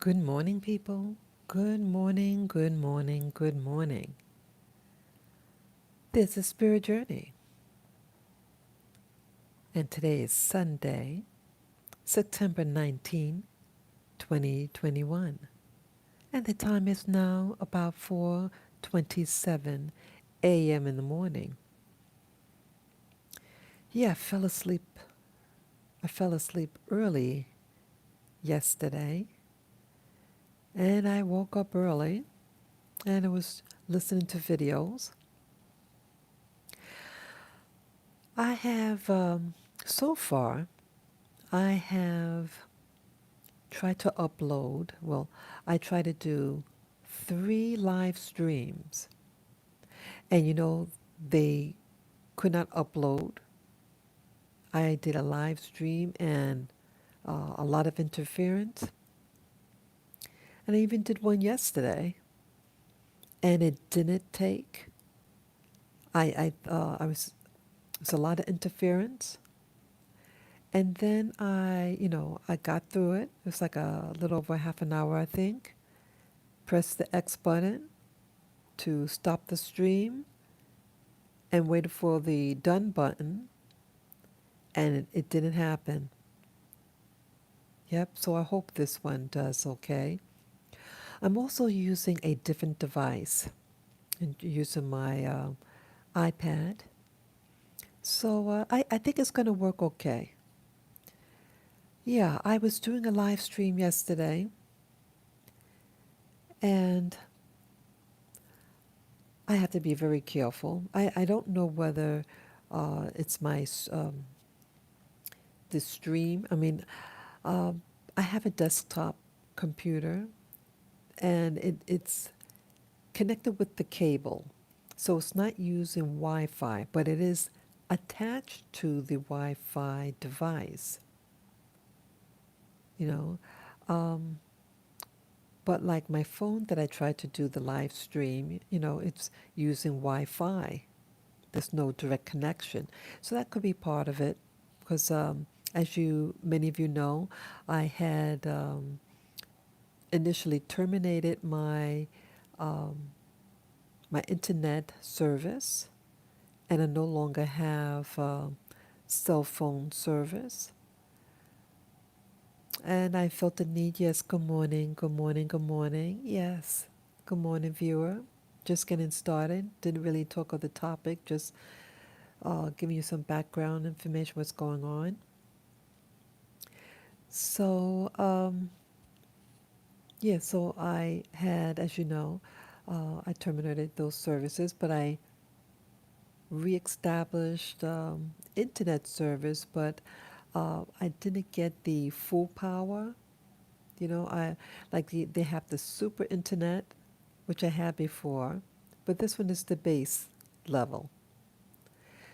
Good morning, people. Good morning, good morning, good morning. This is Spirit Journey, and today is Sunday, September 19, 2021. And the time is now about 4:27 a.m. in the morning. Yeah, I fell asleep early yesterday, and I woke up early, and I was listening to videos. I have, so far, I have try to upload, well, I try to do 3 live streams. And they could not upload. I did a live stream and a lot of interference. And I even did one yesterday and it didn't take. It was a lot of interference. And then I got through it. It was like a little over half an hour, I think. Pressed the X button to stop the stream and waited for the done button, and it didn't happen. Yep, so I hope this one does okay. I'm also using a different device and using my iPad. So I think it's going to work okay. Yeah, I was doing a live stream yesterday, and I have to be very careful. I don't know whether it's the stream. Um, I have a desktop computer, and it's connected with the cable. So it's not using Wi Fi, but it is attached to the Wi Fi device, you know. Um, but like my phone that I tried to do the live stream, it's using Wi Fi. There's no direct connection. So that could be part of it because, as many of you know, I had initially terminated um, my internet service, and I no longer have cell phone service. And I felt the need, yes, good morning, good morning, good morning. Yes, good morning, viewer. Just getting started. Didn't really talk of the topic, just giving you some background information, what's going on. So, yeah, so I had, as you know, I terminated those services, but I reestablished internet service, but I didn't get the full power. I like they have the super internet, which I had before, but this one is the base level.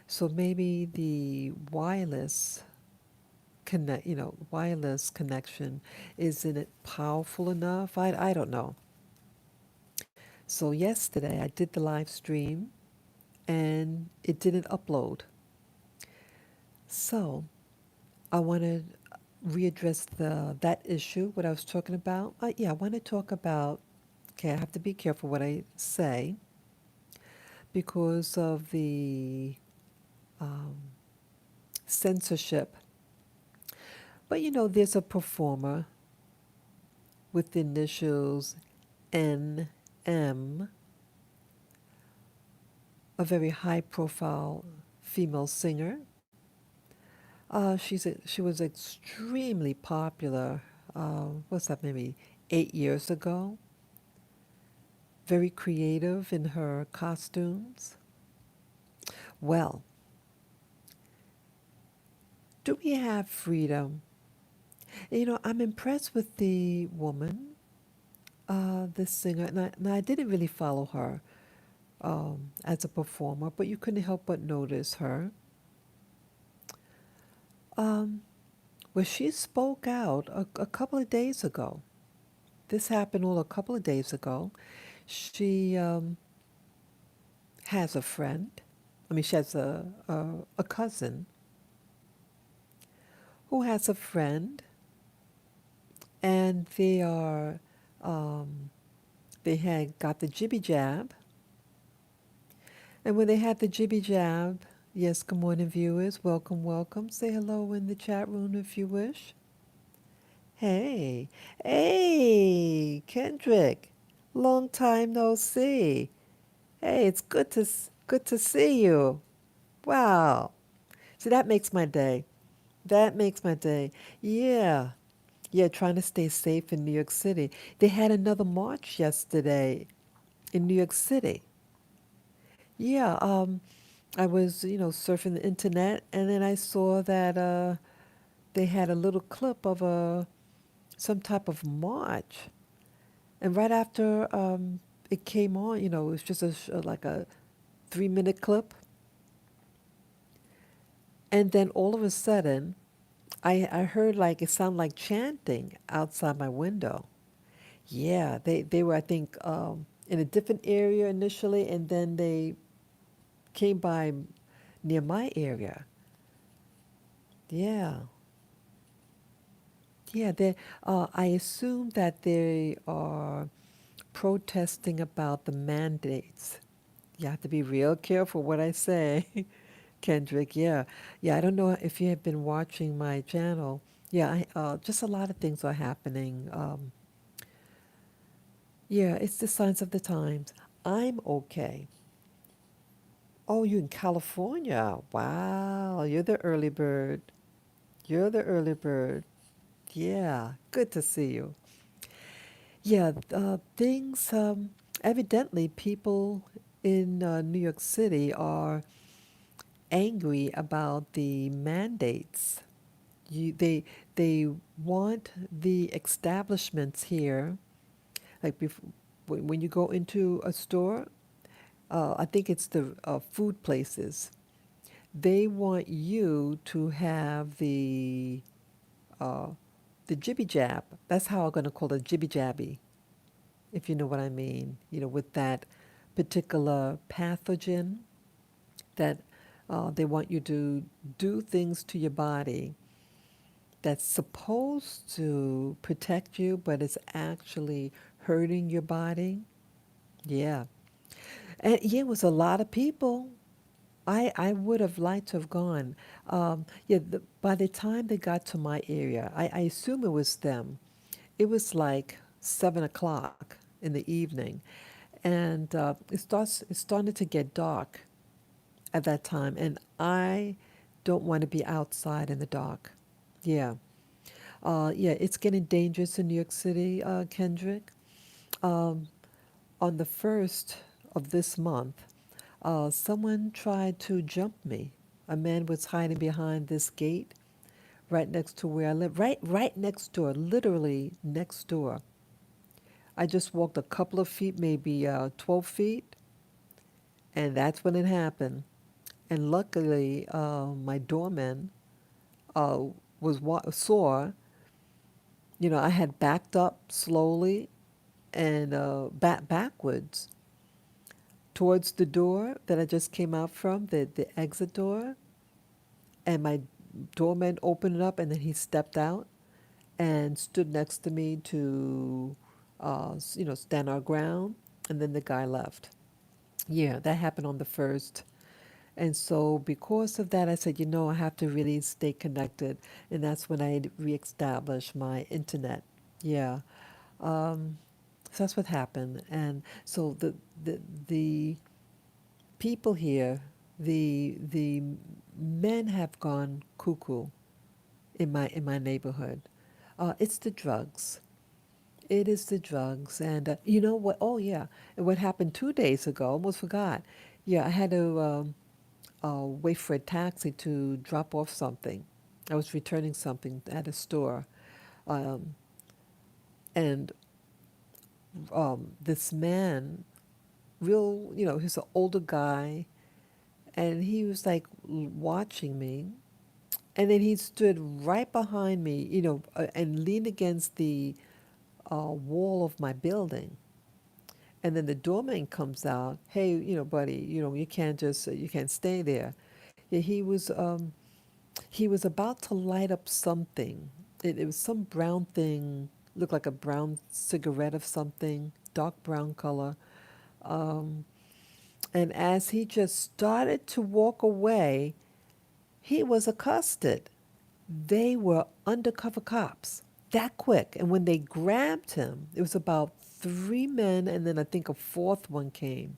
So maybe the wireless connection isn't it powerful enough? I don't know. So yesterday I did the live stream and it didn't upload. So I want to readdress that issue, what I was talking about. Yeah, I want to talk about. Okay, I have to be careful what I say because of the um, censorship. But there's a performer with the initials NM, a very high-profile female singer. She was extremely popular. What's that? Maybe 8 years ago. Very creative in her costumes. Well, do we have freedom? I'm impressed with the woman, this singer, and I didn't really follow her as a performer, but you couldn't help but notice her. Um, well, she spoke out a couple of days ago. This happened all a couple of days ago. She has a friend. She has a cousin who has a friend, and um, they had got the jibby jab, and when they had the jibby jab, yes, good morning, viewers, welcome, welcome. Say hello in the chat room if you wish. Hey, hey, Kendrick, long time no see. Hey, it's good to see you. Wow. See, that makes my day. That makes my day. Yeah. Yeah, trying to stay safe in New York City. They had another march yesterday in New York City. Yeah, I was, surfing the internet, and then I saw that they had a little clip of some type of march. And right after it came on, it was just like a 3-minute clip. And then all of a sudden, I heard like it sounded like chanting outside my window. Yeah, they were, I think, in a different area initially, and then they came by near my area. Yeah, yeah. I assume that they are protesting about the mandates. You have to be real careful what I say, Kendrick. Yeah, yeah. I don't know if you have been watching my channel. Yeah, just a lot of things are happening. Yeah, it's the signs of the times. I'm okay. Oh, you in California? Wow, you're the early bird. You're the early bird. Yeah, good to see you. Yeah, things, evidently, people in New York City are angry about the mandates. You, they want the establishments here, like when you go into a store, I think it's the food places. They want you to have uh, the jibby jab. That's how I'm going to call it, jibby jabby, if you know what I mean. With that particular pathogen that they want you to do things to your body that's supposed to protect you, but it's actually hurting your body. Yeah. And yeah, it was a lot of people. I would have liked to have gone. Yeah, by the time they got to my area, I assume it was them. It was like 7 o'clock in the evening, and it started to get dark at that time, and I don't want to be outside in the dark. Yeah, yeah, it's getting dangerous in New York City, Kendrick. Um, on the first of this month, someone tried to jump me. A man was hiding behind this gate right next to where I live, right next door, literally next door. I just walked a couple of feet, maybe 12 feet, and that's when it happened. And luckily, my doorman uh, saw, I had backed up slowly and backwards towards the door that I just came out from, the exit door. And my doorman opened it up, and then he stepped out and stood next to me to, stand our ground. And then the guy left. Yeah, that happened on the first. And so, because of that, I said, I have to really stay connected. And that's when I reestablished my internet. Yeah. Um, so that's what happened. And so the people here, the men have gone cuckoo in my neighborhood. It's the drugs. It is the drugs. And you know what? Oh, yeah. And what happened 2 days ago? Almost forgot. Yeah, I had to wait for a taxi to drop off something. I was returning something at a store. Um, and this man, he's an older guy, and he was like watching me. And then he stood right behind me, and leaned against the wall of my building. And then the doorman comes out. Hey, buddy, you can't stay there. Yeah, he was about to light up something. It was some brown thing, looked like a brown cigarette of something, dark brown color. Um, and as he just started to walk away, he was accosted. They were undercover cops that quick. And when they grabbed him, it was about three men, and then I think a fourth one came.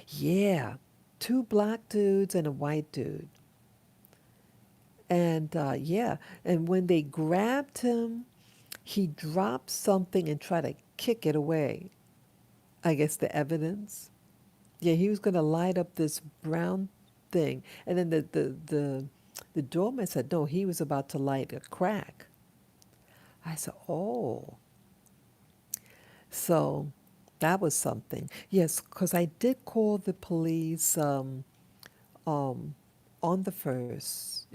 Yeah, two black dudes and a white dude. And yeah, and when they grabbed him, he dropped something and tried to kick it away. I guess the evidence. Yeah, he was going to light up this brown thing. And then the doorman said, no, he was about to light a crack. I said, oh. So that was something. Yes, because I did call the police um, on the first,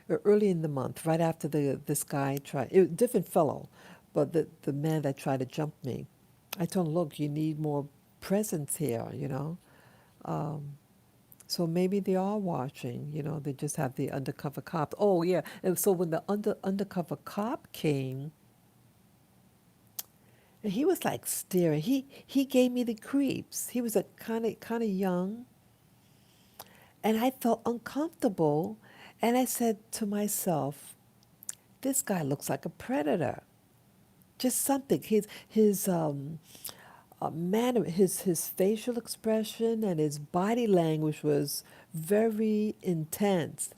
early in the month, right after this guy tried, different fellow, but the man that tried to jump me. I told him, look, you need more presence here. Um, so maybe they are watching. They just have the undercover cop. Oh yeah, and so when the undercover cop came, and he was like staring. He gave me the creeps. He was a kind of young, and I felt uncomfortable. And I said to myself, "This guy looks like a predator. Just something. His manner, his facial expression, and his body language was very intense."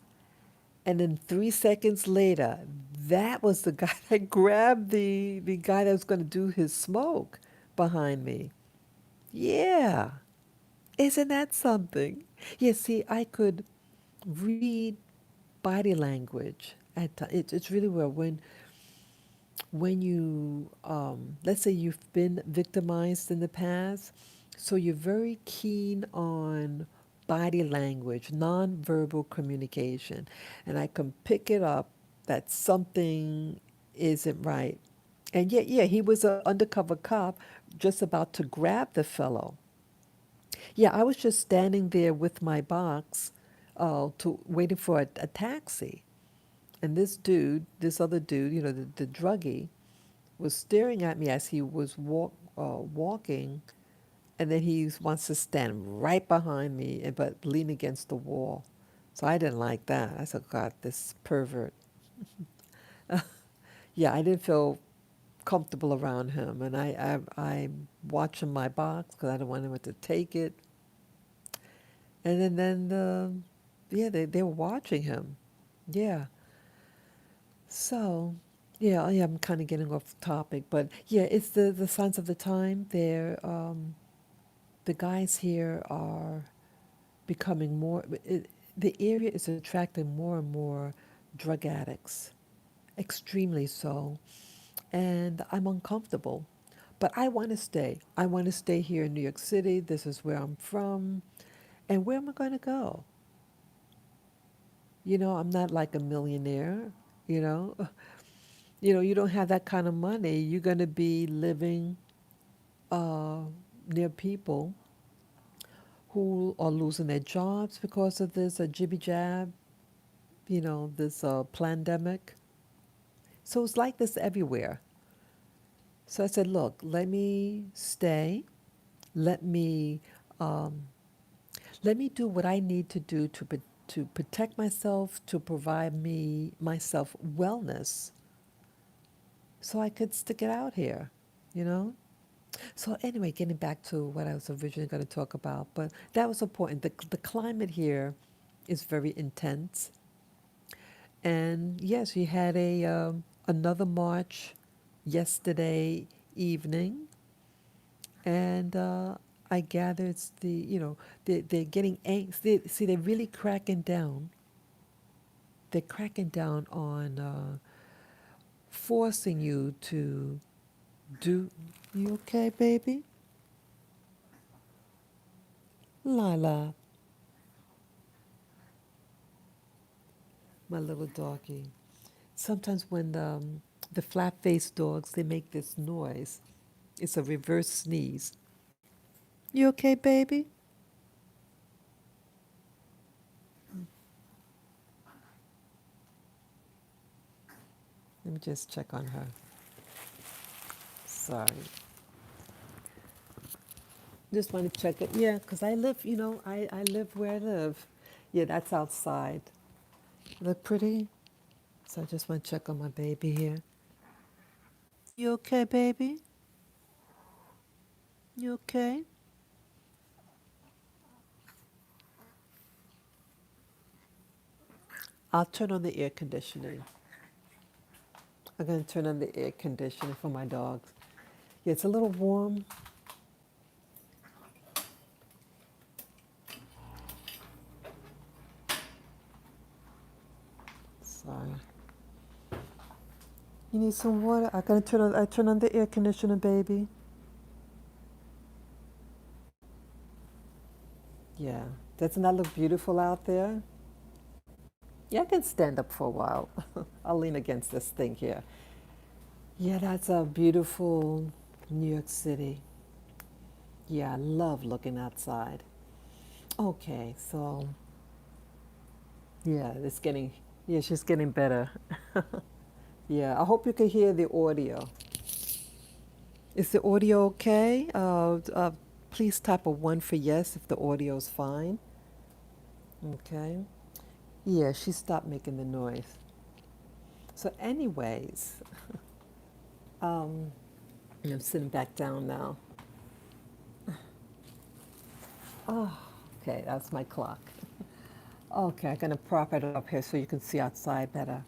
And then 3 seconds later, that was the guy that grabbed the guy that was going to do his smoke behind me. Yeah. Isn't that something? Yeah, see, I could read body language it's really well when you let's say you've been victimized in the past, so you're very keen on body language, nonverbal communication, and I can pick it up that something isn't right. And yet, yeah, he was an undercover cop just about to grab the fellow. Yeah, I was just standing there with my box, to waiting for a taxi. And this other dude, the druggie, was staring at me as he was walking, and then he wants to stand right behind me, but lean against the wall. So I didn't like that. I said, God, this pervert. Yeah, I didn't feel comfortable around him, and I'm watching my box because I don't want him to take it. And yeah, they were watching him. Yeah. So, yeah, I'm kind of getting off topic, but yeah, it's the signs of the time. The guys here are becoming more. The area is attracting more and more drug addicts, extremely so, and I'm uncomfortable. But I want to stay. I want to stay here in New York City. This is where I'm from, and where am I going to go? I'm not like a millionaire. You know, you don't have that kind of money. You're going to be living uh, near people who are losing their jobs because of this jibby jab, this pandemic. So it's like this everywhere. So I said, look, let me stay. Let me um, let me do what I need to do to protect myself, to provide me myself wellness, so I could stick it out here. You know. So anyway, getting back to what I was originally going to talk about, but that was important. The climate here is very intense, and yes, we had a another march yesterday evening, and I gather it's they're getting angst. See, they're really cracking down. They're cracking down on forcing you to do. You okay, baby? Lila, my little doggy. Sometimes when the flat-faced dogs, they make this noise. It's a reverse sneeze. You okay, baby? Let me just check on her. Sorry. Just want to check it. Yeah, because I live, I live where I live. Yeah, that's outside. Look pretty? So I just want to check on my baby here. You okay, baby? You okay? I'll turn on the air conditioning. I'm going to turn on the air conditioning for my dogs. Yeah, it's a little warm. Sorry. You need some water? I turn on the air conditioner, baby. Yeah. Doesn't that look beautiful out there? Yeah, I can stand up for a while. I'll lean against this thing here. Yeah, that's a beautiful New York City. Yeah, I love looking outside. Okay, so yeah, yeah, she's getting better. Yeah, I hope you can hear the audio. Is the audio okay? Please type a one for yes if the audio is fine. Okay. Yeah, she stopped making the noise. So, anyways, um, I'm sitting back down now. Oh, okay, that's my clock. Okay, I'm gonna prop it up here so you can see outside better.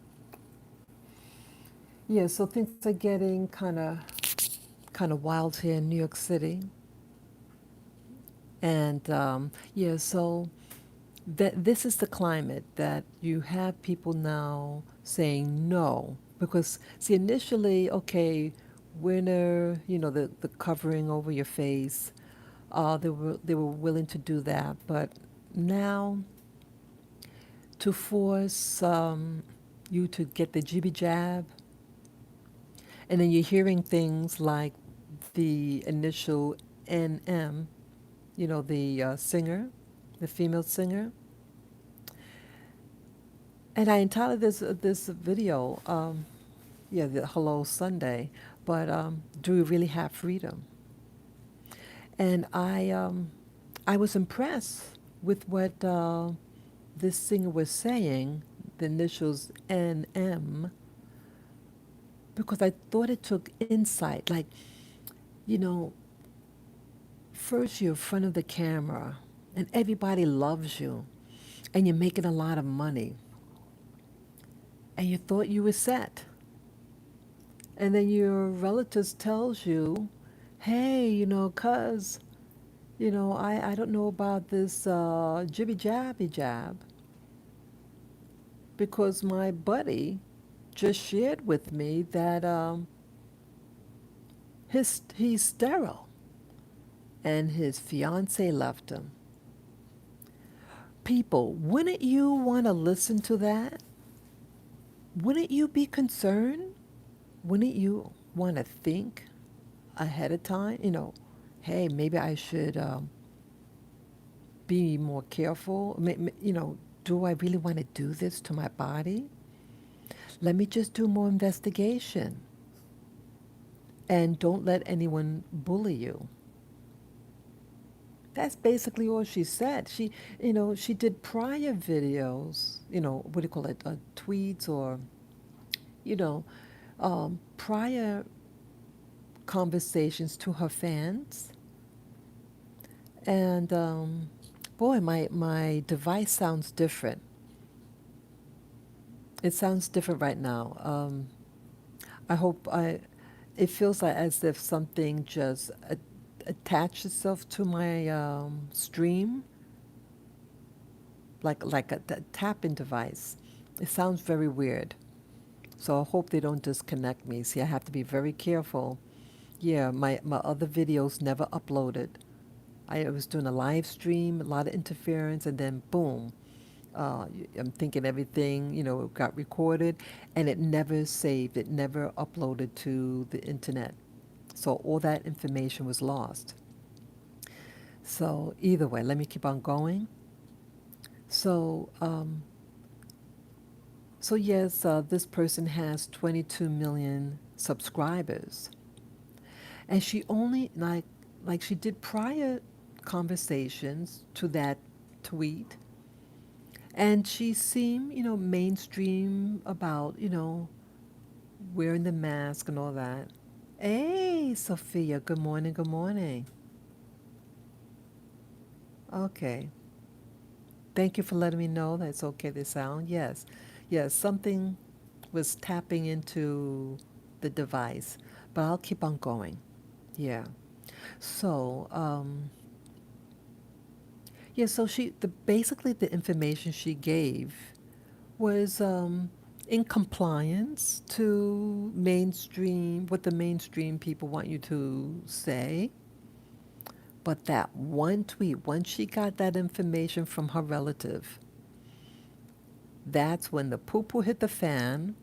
Yeah, so things are getting kind of wild here in New York City, and yeah, so that this is the climate that you have people now saying no because see initially okay winter the covering over your face they were willing to do that but now to force you to get the jibby jab and then you're hearing things like the initial NM the singer the female singer. And I entitled this video, yeah, the Hello Sunday, but do we really have freedom? And I was impressed with what this singer was saying, the initials NM, because I thought it took insight. Like, you know, first you're in front of the camera, and everybody loves you, and you're making a lot of money, and you thought you were set. And then your relatives tells you, hey, cuz, I don't know about this jibby jabby jab because my buddy just shared with me that he's sterile and his fiance left him. People, wouldn't you want to listen to that? Wouldn't you be concerned? Wouldn't you want to think ahead of time? Hey, maybe I should be more careful. Do I really want to do this to my body? Let me just do more investigation. And don't let anyone bully you. That's basically all she said. She did prior videos, what do you call it, tweets or, you know, prior conversations to her fans. And boy, my device sounds different. It sounds different right now. I hope it feels like as if something just attached itself to my stream, like a tapping device. It sounds very weird. So I hope they don't disconnect me. See, I have to be very careful. Yeah, my other videos never uploaded. I was doing a live stream, a lot of interference, and then boom, I'm thinking everything, got recorded, and it never saved. It never uploaded to the internet. So all that information was lost. So either way, let me keep on going. So, so yes, this person has 22 million subscribers, And she only like she did prior conversations to that tweet, and she seemed, mainstream about, wearing the mask and all that. Hey, Sophia, good morning, good morning. Okay. Thank you for letting me know that it's okay to sound. Yes. Yes, something was tapping into the device, but I'll keep on going. Yeah. So, yeah, so basically the information she gave was in compliance to mainstream, what the mainstream people want you to say. But that one tweet, once she got that information from her relative, that's when the poo-poo hit the fan.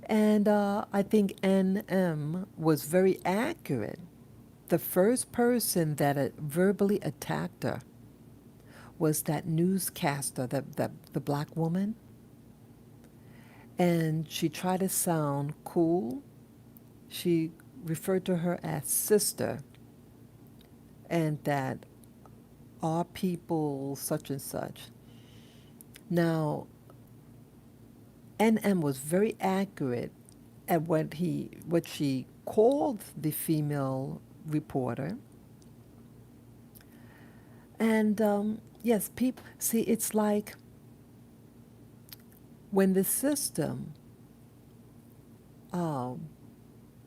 And I think NM was very accurate. The first person that verbally attacked her was that newscaster, the black woman. And she tried to sound cool. She referred to her as sister, and that our people such and such. Now, NM was very accurate at what she called the female reporter. And yes, people see, it's like when the system um,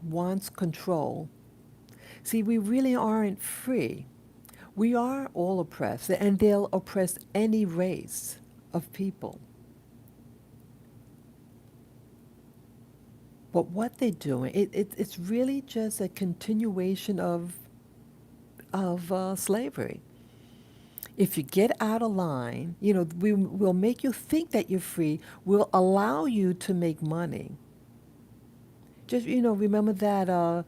wants control. See, we really aren't free. We are all oppressed, and they'll oppress any race of people. But what they're doing, it's really just a continuation of slavery. If you get out of line, we'll make you think that you're free. We'll allow you to make money. Just remember that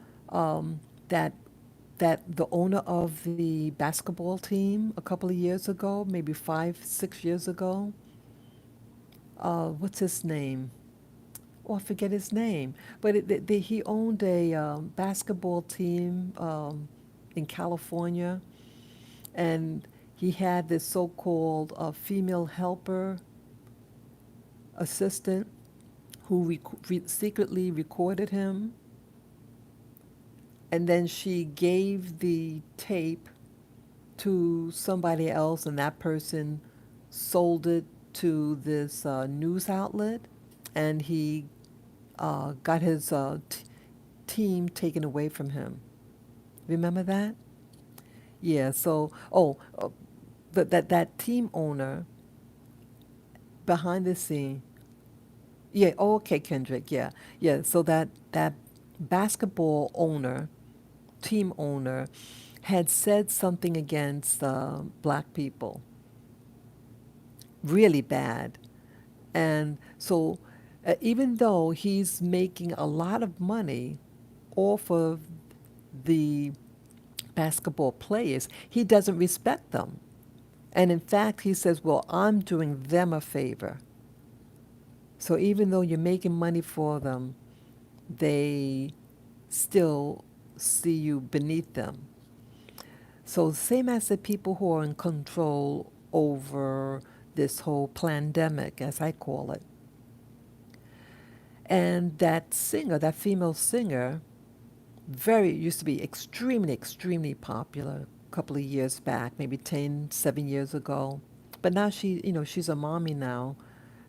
that the owner of the basketball team a couple of years ago, maybe 5, 6 years ago. What's his name? Oh, I forget his name. But he owned a basketball team in California, and he had this so-called female helper assistant who secretly recorded him, and then she gave the tape to somebody else, and that person sold it to this news outlet, and he got his team taken away from him. Remember that? Yeah. So, that team owner behind the scene. Yeah. Oh, okay, Kendrick. Yeah. Yeah. So that basketball owner, team owner, had said something against black people, really bad. And so, even though he's making a lot of money off of the basketball players, he doesn't respect them. And in fact, he says, well, I'm doing them a favor. So even though you're making money for them, they still see you beneath them. So, same as the people who are in control over this whole pandemic, as I call it. And that singer, that female singer, used to be extremely popular a couple of years back, maybe 10, 7 years ago. But now she's a mommy now,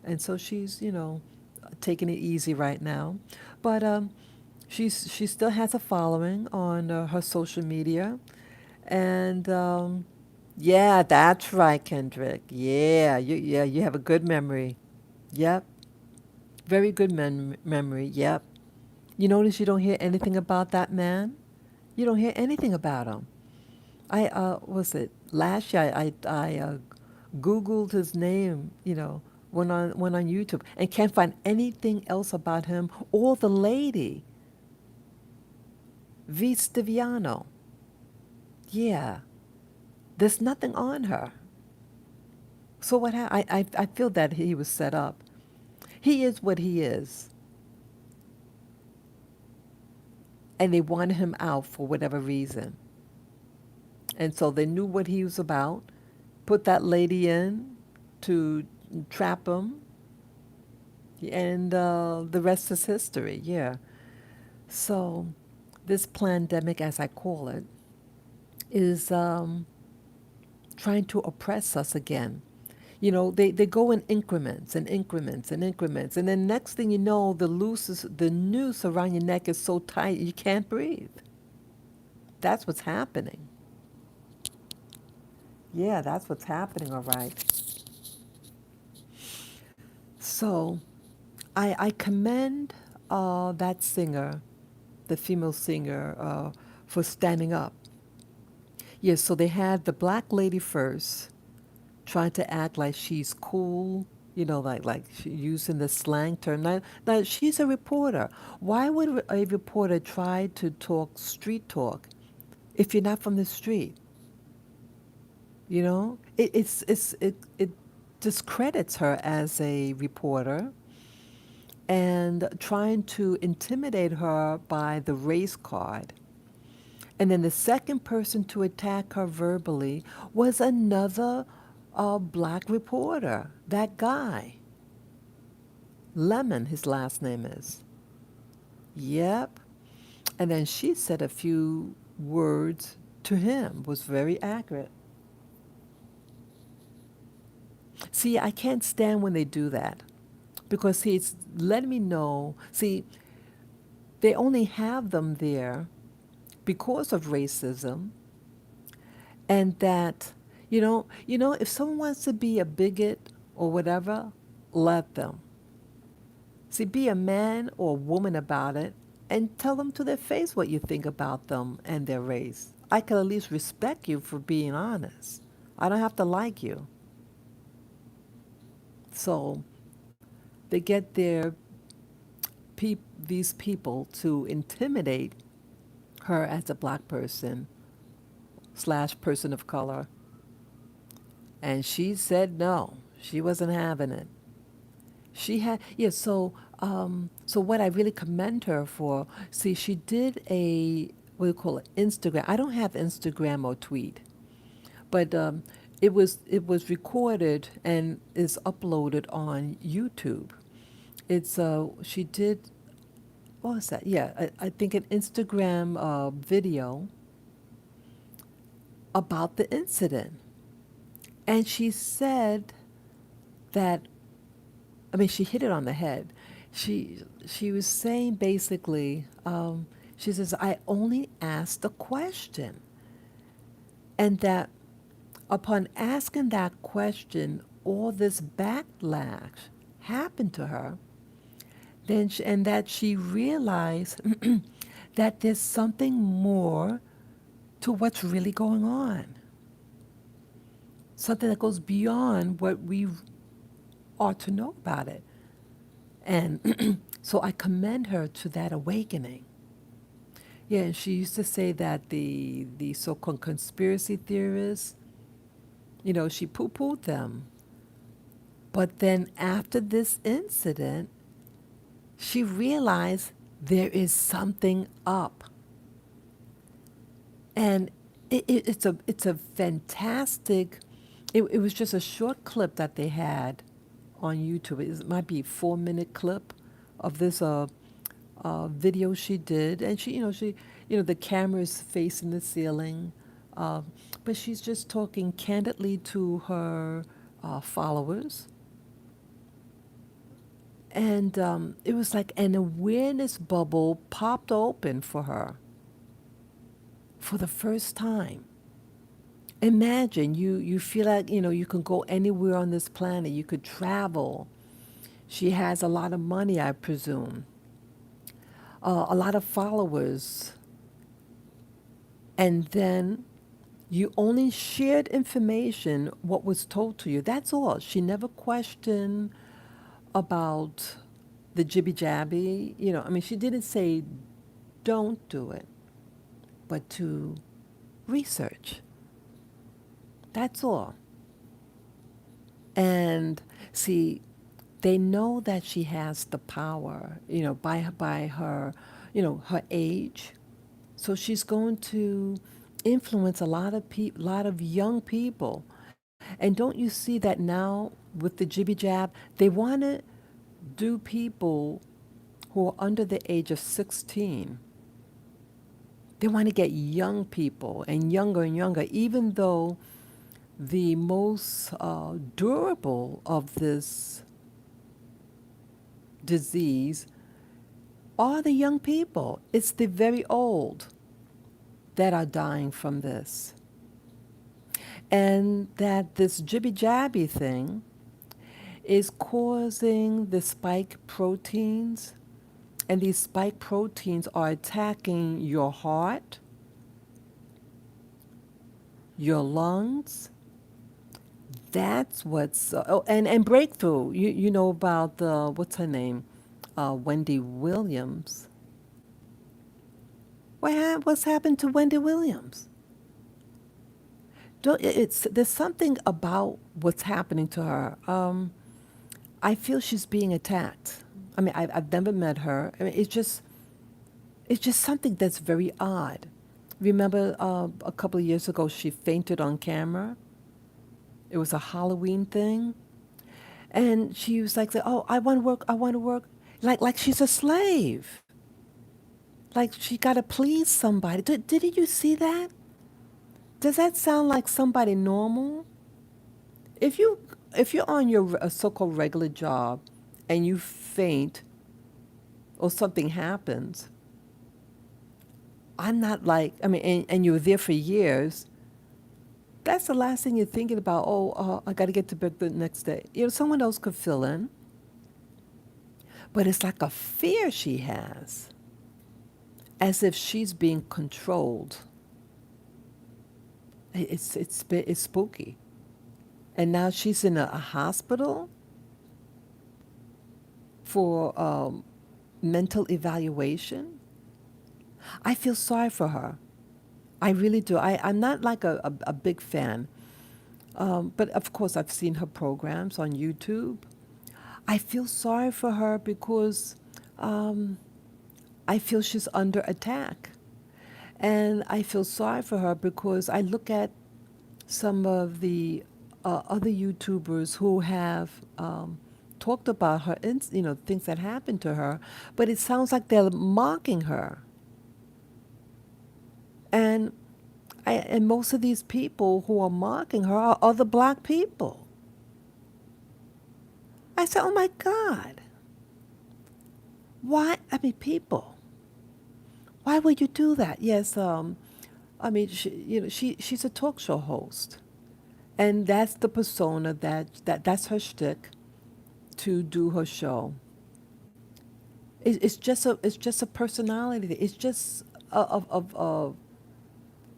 and so she's, taking it easy right now. But she still has a following on her social media, and yeah, that's right, Kendrick. Yeah, you have a good memory. Yep, very good memory. Yep. You notice you don't hear anything about that man? You don't hear anything about him. I was it last year? I Googled his name. Went on YouTube and can't find anything else about him or the lady, V. Stiviano. Yeah, there's nothing on her. So what happened? I feel that he was set up. He is what he is. and they wanted him out for whatever reason. And so they knew what he was about, put that lady in to trap him, and the rest is history. Yeah. So this pandemic, as I call it, is trying to oppress us again. You know, they go in increments and increments and increments, and then next thing you know, the noose around your neck is so tight you can't breathe. That's what's happening. Yeah, that's what's happening. All right. So, I commend that singer, the female singer, for standing up. Yes, so they had the black lady first, trying to act like she's cool, like she using the slang term. Now she's a reporter. Why would a reporter try to talk street talk if you're not from the street? It discredits her as a reporter and trying to intimidate her by the race card. And then the second person to attack her verbally was another black reporter, that guy. Lemon, his last name is. Yep. And then she said a few words to him, was very accurate. See, I can't stand when they do that because see, it's letting me know. See, they only have them there because of racism, and that if someone wants to be a bigot or whatever, let them. See, be a man or a woman about it and tell them to their face what you think about them and their race. I can at least respect you for being honest. I don't have to like you. So they get these people to intimidate her as a black person slash person of color. And she said no, she wasn't having it. She had, yeah, so what I really commend her for, see, she did what do you call it, Instagram. I don't have Instagram or tweet, but it was recorded and is uploaded on YouTube. She did, what was that? Yeah, I think an Instagram video about the incident. And she said that, I mean, she hit it on the head. She was saying basically, she says, I only asked a question. And that upon asking that question, all this backlash happened to her. And that she realized that there's something more to what's really going on. Something that goes beyond what we ought to know about it. And so I commend her to that awakening. Yeah, and she used to say that the so-called conspiracy theorists, she poo-pooed them. But then after this incident, she realized there is something up. And it's a fantastic, it was just a short clip that they had on YouTube. It might be a 4-minute clip of this video she did, and the camera is facing the ceiling, uh, but she's just talking candidly to her followers, and it was like an awareness bubble popped open for her for the first time. Imagine you feel like you can go anywhere on this planet. You could travel. She has a lot of money, I presume, a lot of followers, and then you only shared information what was told to you. That's all. She never questioned about the jibby jabby. I mean, she didn't say don't do it, but to research. That's all. And see, they know that she has the power, by her, her age. So she's going to influence a lot of young people. And don't you see that now with the jibby jab? They want to do people who are under the age of 16. They want to get young people and younger, even though the most durable of this disease are the young people. It's the very old that are dying from this. And that this jibby jabby thing is causing the spike proteins, and these spike proteins are attacking your heart, your lungs. That's what's and breakthrough. You know about the what's her name, Wendy Williams. What's happened to Wendy Williams? It's there's something about what's happening to her. I feel she's being attacked. I mean, I've never met her. I mean, it's just something that's very odd. Remember a couple of years ago, she fainted on camera. It was a Halloween thing, and she was like, "Oh, I want to work. I want to work." Like she's a slave. Like she got to please somebody. Did you see that? Does that sound like somebody normal? If you if you're on your so-called regular job and you faint or something happens, I'm not like I mean, and you were there for years. That's the last thing you're thinking about. Oh, I got to get to bed the next day. You know, someone else could fill in, but it's like a fear she has, as if she's being controlled. It's spooky. And now she's in a hospital for mental evaluation. I feel sorry for her. I really do. I'm not like a big fan. But of course, I've seen her programs on YouTube. I feel sorry for her because um, I feel she's under attack. And I feel sorry for her because I look at some of the other YouTubers who have talked about her, things that happened to her, but it sounds like they're mocking her. And and most of these people who are mocking her are other black people. I said, oh my God, why? I mean, people, why would you do that? Yes, I mean, she's a talk show host, and that's the persona that's her shtick to do her show. It's just a personality. It's just a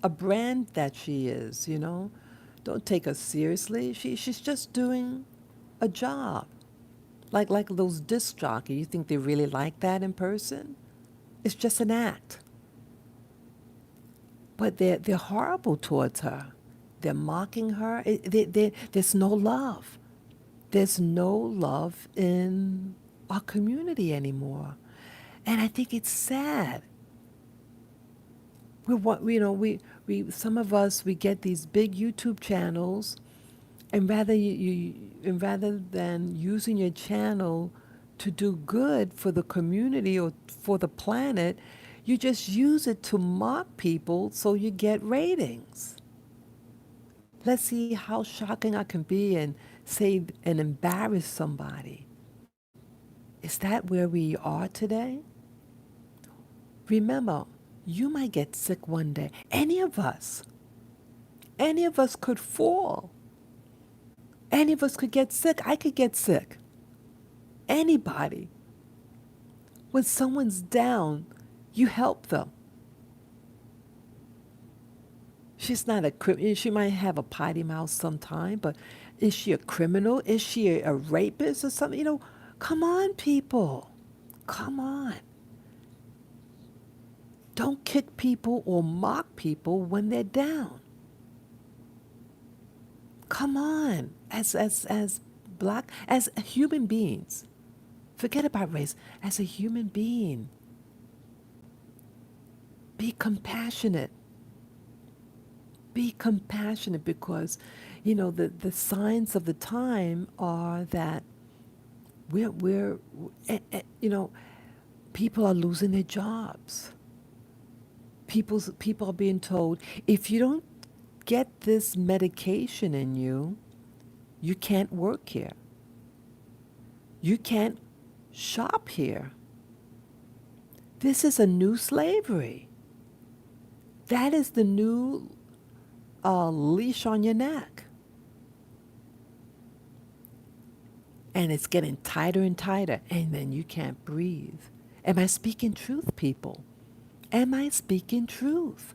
brand that she is. You know, don't take her seriously. She's just doing a job. Like those disc jockeys. You think they really like that in person? It's just an act. But they're horrible towards her. They're mocking her. There's no love. There's no love in our community anymore. And I think it's sad. We some of us we get these big YouTube channels, and rather than using your channel to do good for the community or for the planet, you just use it to mock people so you get ratings. Let's see how shocking I can be and say and embarrass somebody. Is that where we are today? Remember, you might get sick one day. Any of us could fall. Any of us could get sick. I could get sick. Anybody. When someone's down, you help them. She's not a criminal. She might have a potty mouth sometime, but is she a criminal? Is she a rapist or something? Come on, people. Come on. Don't kick people or mock people when they're down. Come on. As black, as human beings. Forget about race. As a human being, Be compassionate. Be compassionate because, the signs of the time are that we're eh, eh, you know, people are losing their jobs. People are being told, if you don't get this medication in you, you can't work here. You can't shop here. This is a new slavery. That is the new leash on your neck. And it's getting tighter and tighter, and then you can't breathe. Am I speaking truth, people? Am I speaking truth?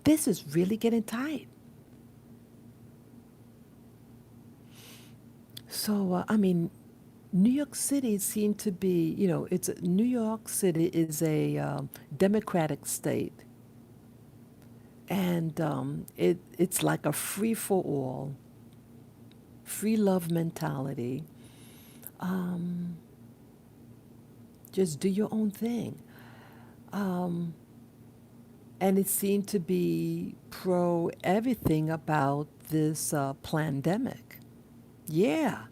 This is really getting tight. So, New York City seemed to be, New York City is a democratic state, and it's like a free for all, free love mentality. Um, just do your own thing. Um, and it seemed to be pro everything about this pandemic. Yeah.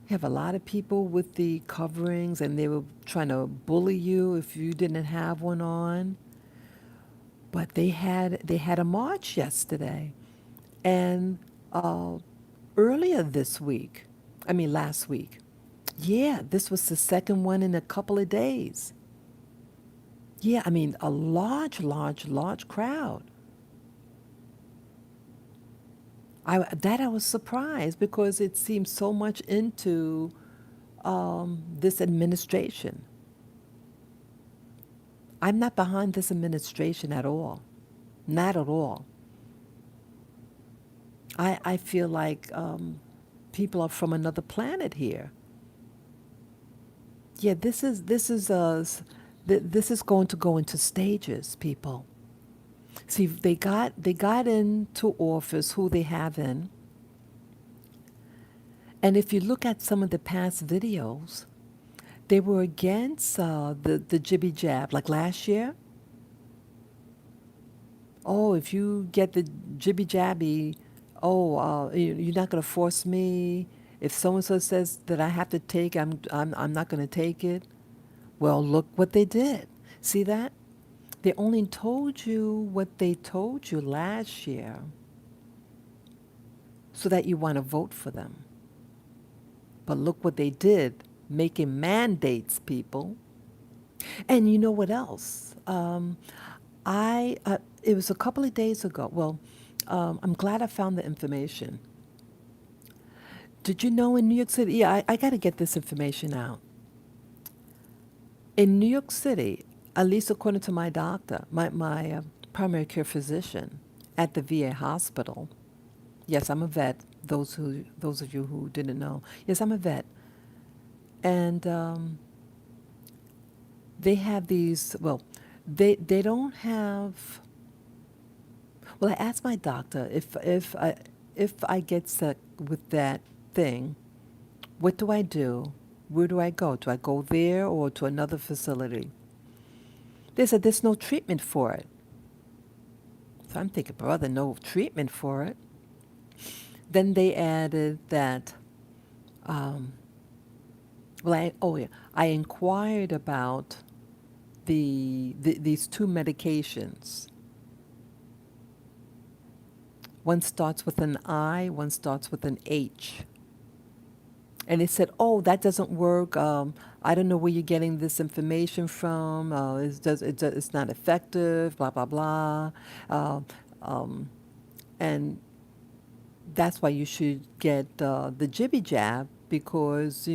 You have a lot of people with the coverings, and they were trying to bully you if you didn't have one on. But they had a march yesterday, and uh, earlier this week, I mean last week. Yeah, this was the second one in a couple of days. Yeah, a large, large, large crowd. I was surprised because it seemed so much into this administration. I'm not behind this administration at all. Not at all. I feel like people are from another planet here. Yeah, this is going to go into stages, people. See, they got into office who they have in, and if you look at some of the past videos, they were against the jibby jab. Like last year, oh, if you get the jibby jabby, oh, you're not going to force me. If so and so says that I have to take, I'm not going to take it. Well, look what they did. See that? They only told you what they told you last year so that you want to vote for them. But look what they did, making mandates, people. And you know what else? It was a couple of days ago. Well, I'm glad I found the information. Did you know in New York City? Yeah, I got to get this information out. In New York City, at least according to my doctor, my primary care physician at the VA hospital. Yes, I'm a vet. Those of you who didn't know, yes, I'm a vet, and they have these. Well, they don't have. Well, I asked my doctor if I get sick with that thing, what do I do? Where do I go? Do I go there or to another facility? They said there's no treatment for it. So I'm thinking, brother, no treatment for it. Then they added that, um, oh yeah, I inquired about these two medications. One starts with an I, one starts with an H. And they said, oh, that doesn't work. I don't know where you're getting this information from. It's not effective, blah, blah, blah. Uh, um, and that's why you should get the jibby jab because,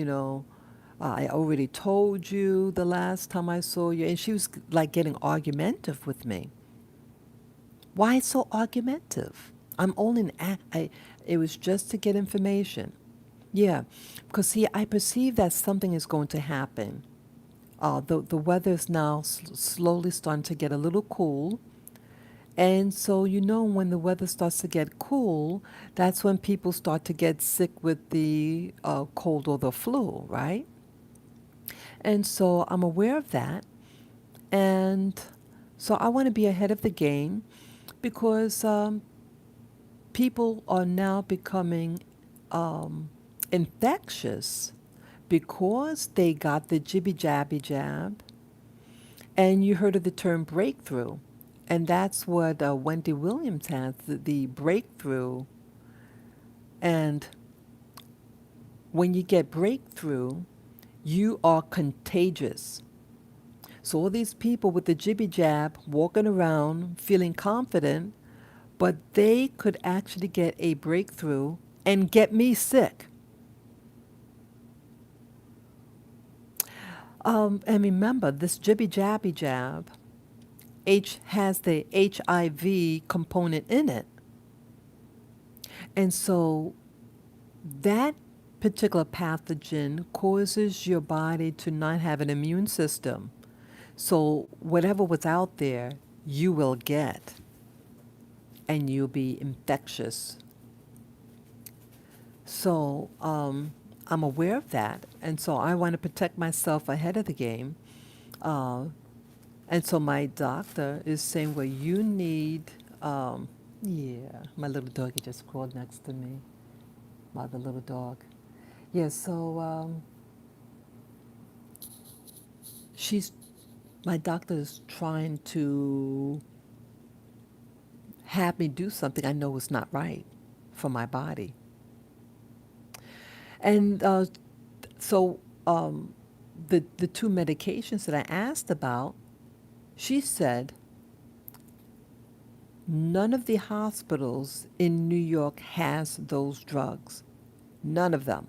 I already told you the last time I saw you. And she was like getting argumentative with me. Why so argumentative? I'm only it was just to get information. Yeah, because see, I perceive that something is going to happen. The weather is now slowly starting to get a little cool. And so, when the weather starts to get cool, that's when people start to get sick with the cold or the flu, right? And so I'm aware of that. And so I want to be ahead of the game because people are now becoming infectious because they got the jibby jabby jab. And you heard of the term breakthrough. And that's what Wendy Williams has, the breakthrough. And when you get breakthrough, you are contagious. So all these people with the jibby jab walking around feeling confident, but they could actually get a breakthrough and get me sick. And remember, this jibby jabby jab H has the HIV component in it. And so that particular pathogen causes your body to not have an immune system. So whatever was out there, you will get, and you'll be infectious. So I'm aware of that, and so I want to protect myself ahead of the game. Uh, and so my doctor is saying, well, you need, yeah, my little doggy just crawled next to me, my other little dog. Yeah, so she's, my doctor is trying to have me do something I know is not right for my body. And so the two medications that I asked about, she said none of the hospitals in New York has those drugs. None of them.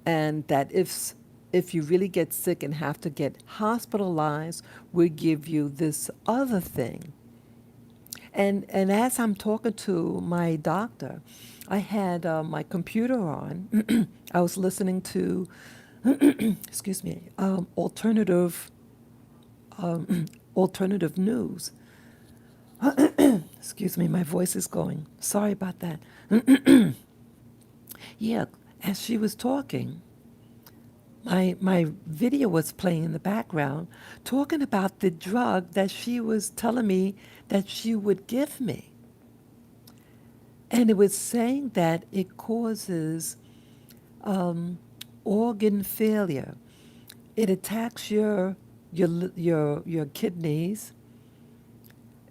And that if you really get sick and have to get hospitalized, we give you this other thing. And as I'm talking to my doctor, I had my computer on. I was listening to, excuse me, alternative news. Excuse me, my voice is going. Sorry about that. Yeah, as she was talking, my video was playing in the background, talking about the drug that she was telling me that she would give me. And it was saying that it causes organ failure. It attacks your kidneys,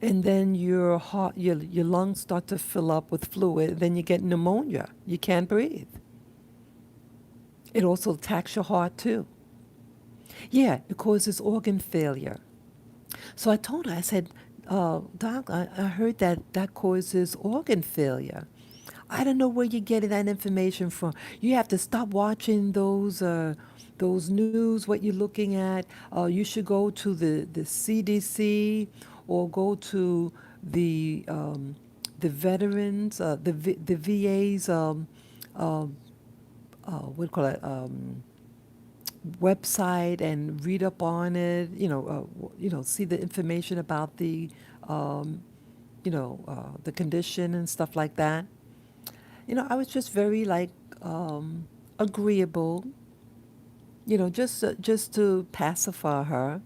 and then your heart, your lungs start to fill up with fluid. Then you get pneumonia. You can't breathe. It also attacks your heart too. Yeah, it causes organ failure. So I told her, I said, Doc, I heard that that causes organ failure. I don't know where you're getting that information from. You have to stop watching those news, what you're looking at. You should go to the CDC or go to the veterans, the VA's, what do you call it, website and read up on it. See the information about um, the condition and stuff like that. I was just very like agreeable, just to pacify her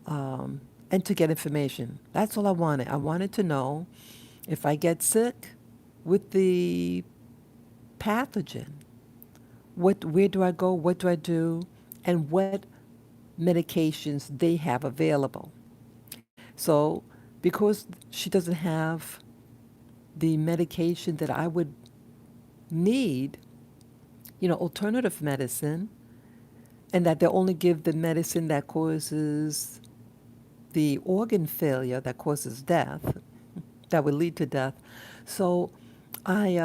and to get information. That's all I wanted. I wanted to know if I get sick with the pathogen, where do I go, what do I do, and what medications they have available. So, because she doesn't have the medication that I would need, alternative medicine, and that they only give the medicine that causes the organ failure that causes death, that would lead to death. So, I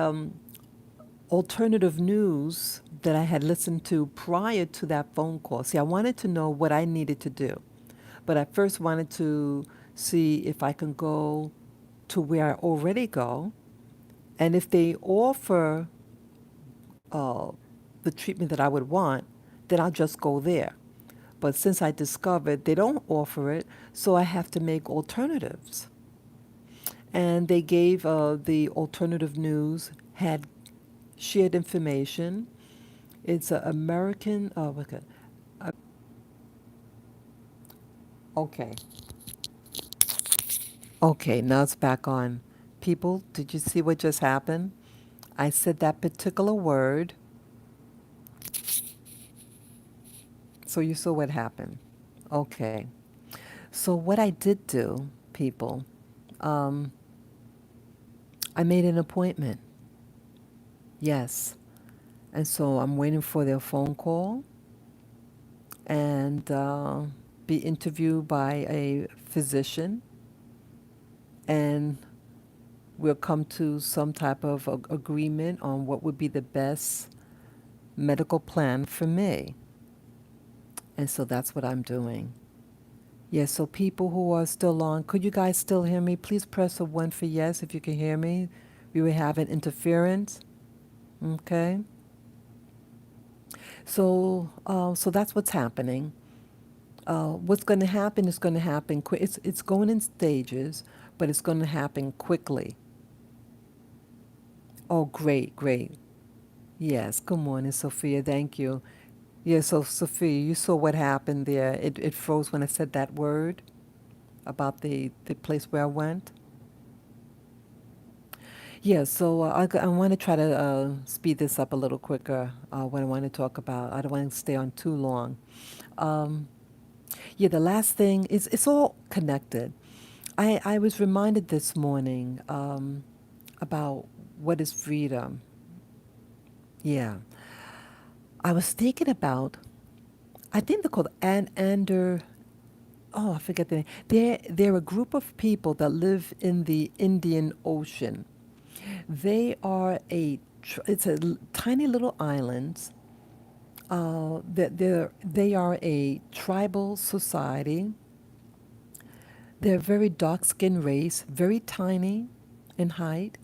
alternative news that I had listened to prior to that phone call. See, I wanted to know what I needed to do, but I first wanted to see if I can go to where I already go, and if they offer uh, the treatment that I would want, then I'll just go there. But since I discovered they don't offer it, so I have to make alternatives. And they gave the alternative news, had shared information. It's an American, Okay. Okay, now it's back on. People, did you see what just happened? I said that particular word, so you saw what happened. Okay. So what I did do, people, um, I made an appointment. Yes. And so I'm waiting for their phone call and be interviewed by a physician, and we'll come to some type of agreement on what would be the best medical plan for me. And so that's what I'm doing. Yes, so people who are still on, could you guys still hear me? Please press a 1 for yes if you can hear me. We were having interference. Okay. So that's what's happening. What's going to happen is going to happen quick. It's going in stages, but it's going to happen quickly. Oh, great, great. Yes. Good morning, Sophia. Thank you. Yeah, so Sophia, you saw what happened there. It froze when I said that word about the place where I went. Yeah, so I want to try to speed this up a little quicker what I want to talk about. I don't want to stay on too long. Um, yeah, the last thing is it's all connected. I was reminded this morning about what is freedom. Yeah, I was thinking about. I think they're called Ander. Oh, I forget the name. They're a group of people that live in the Indian Ocean. They are it's a tiny little islands. They are a tribal society. They're a very dark-skinned race, very tiny in height.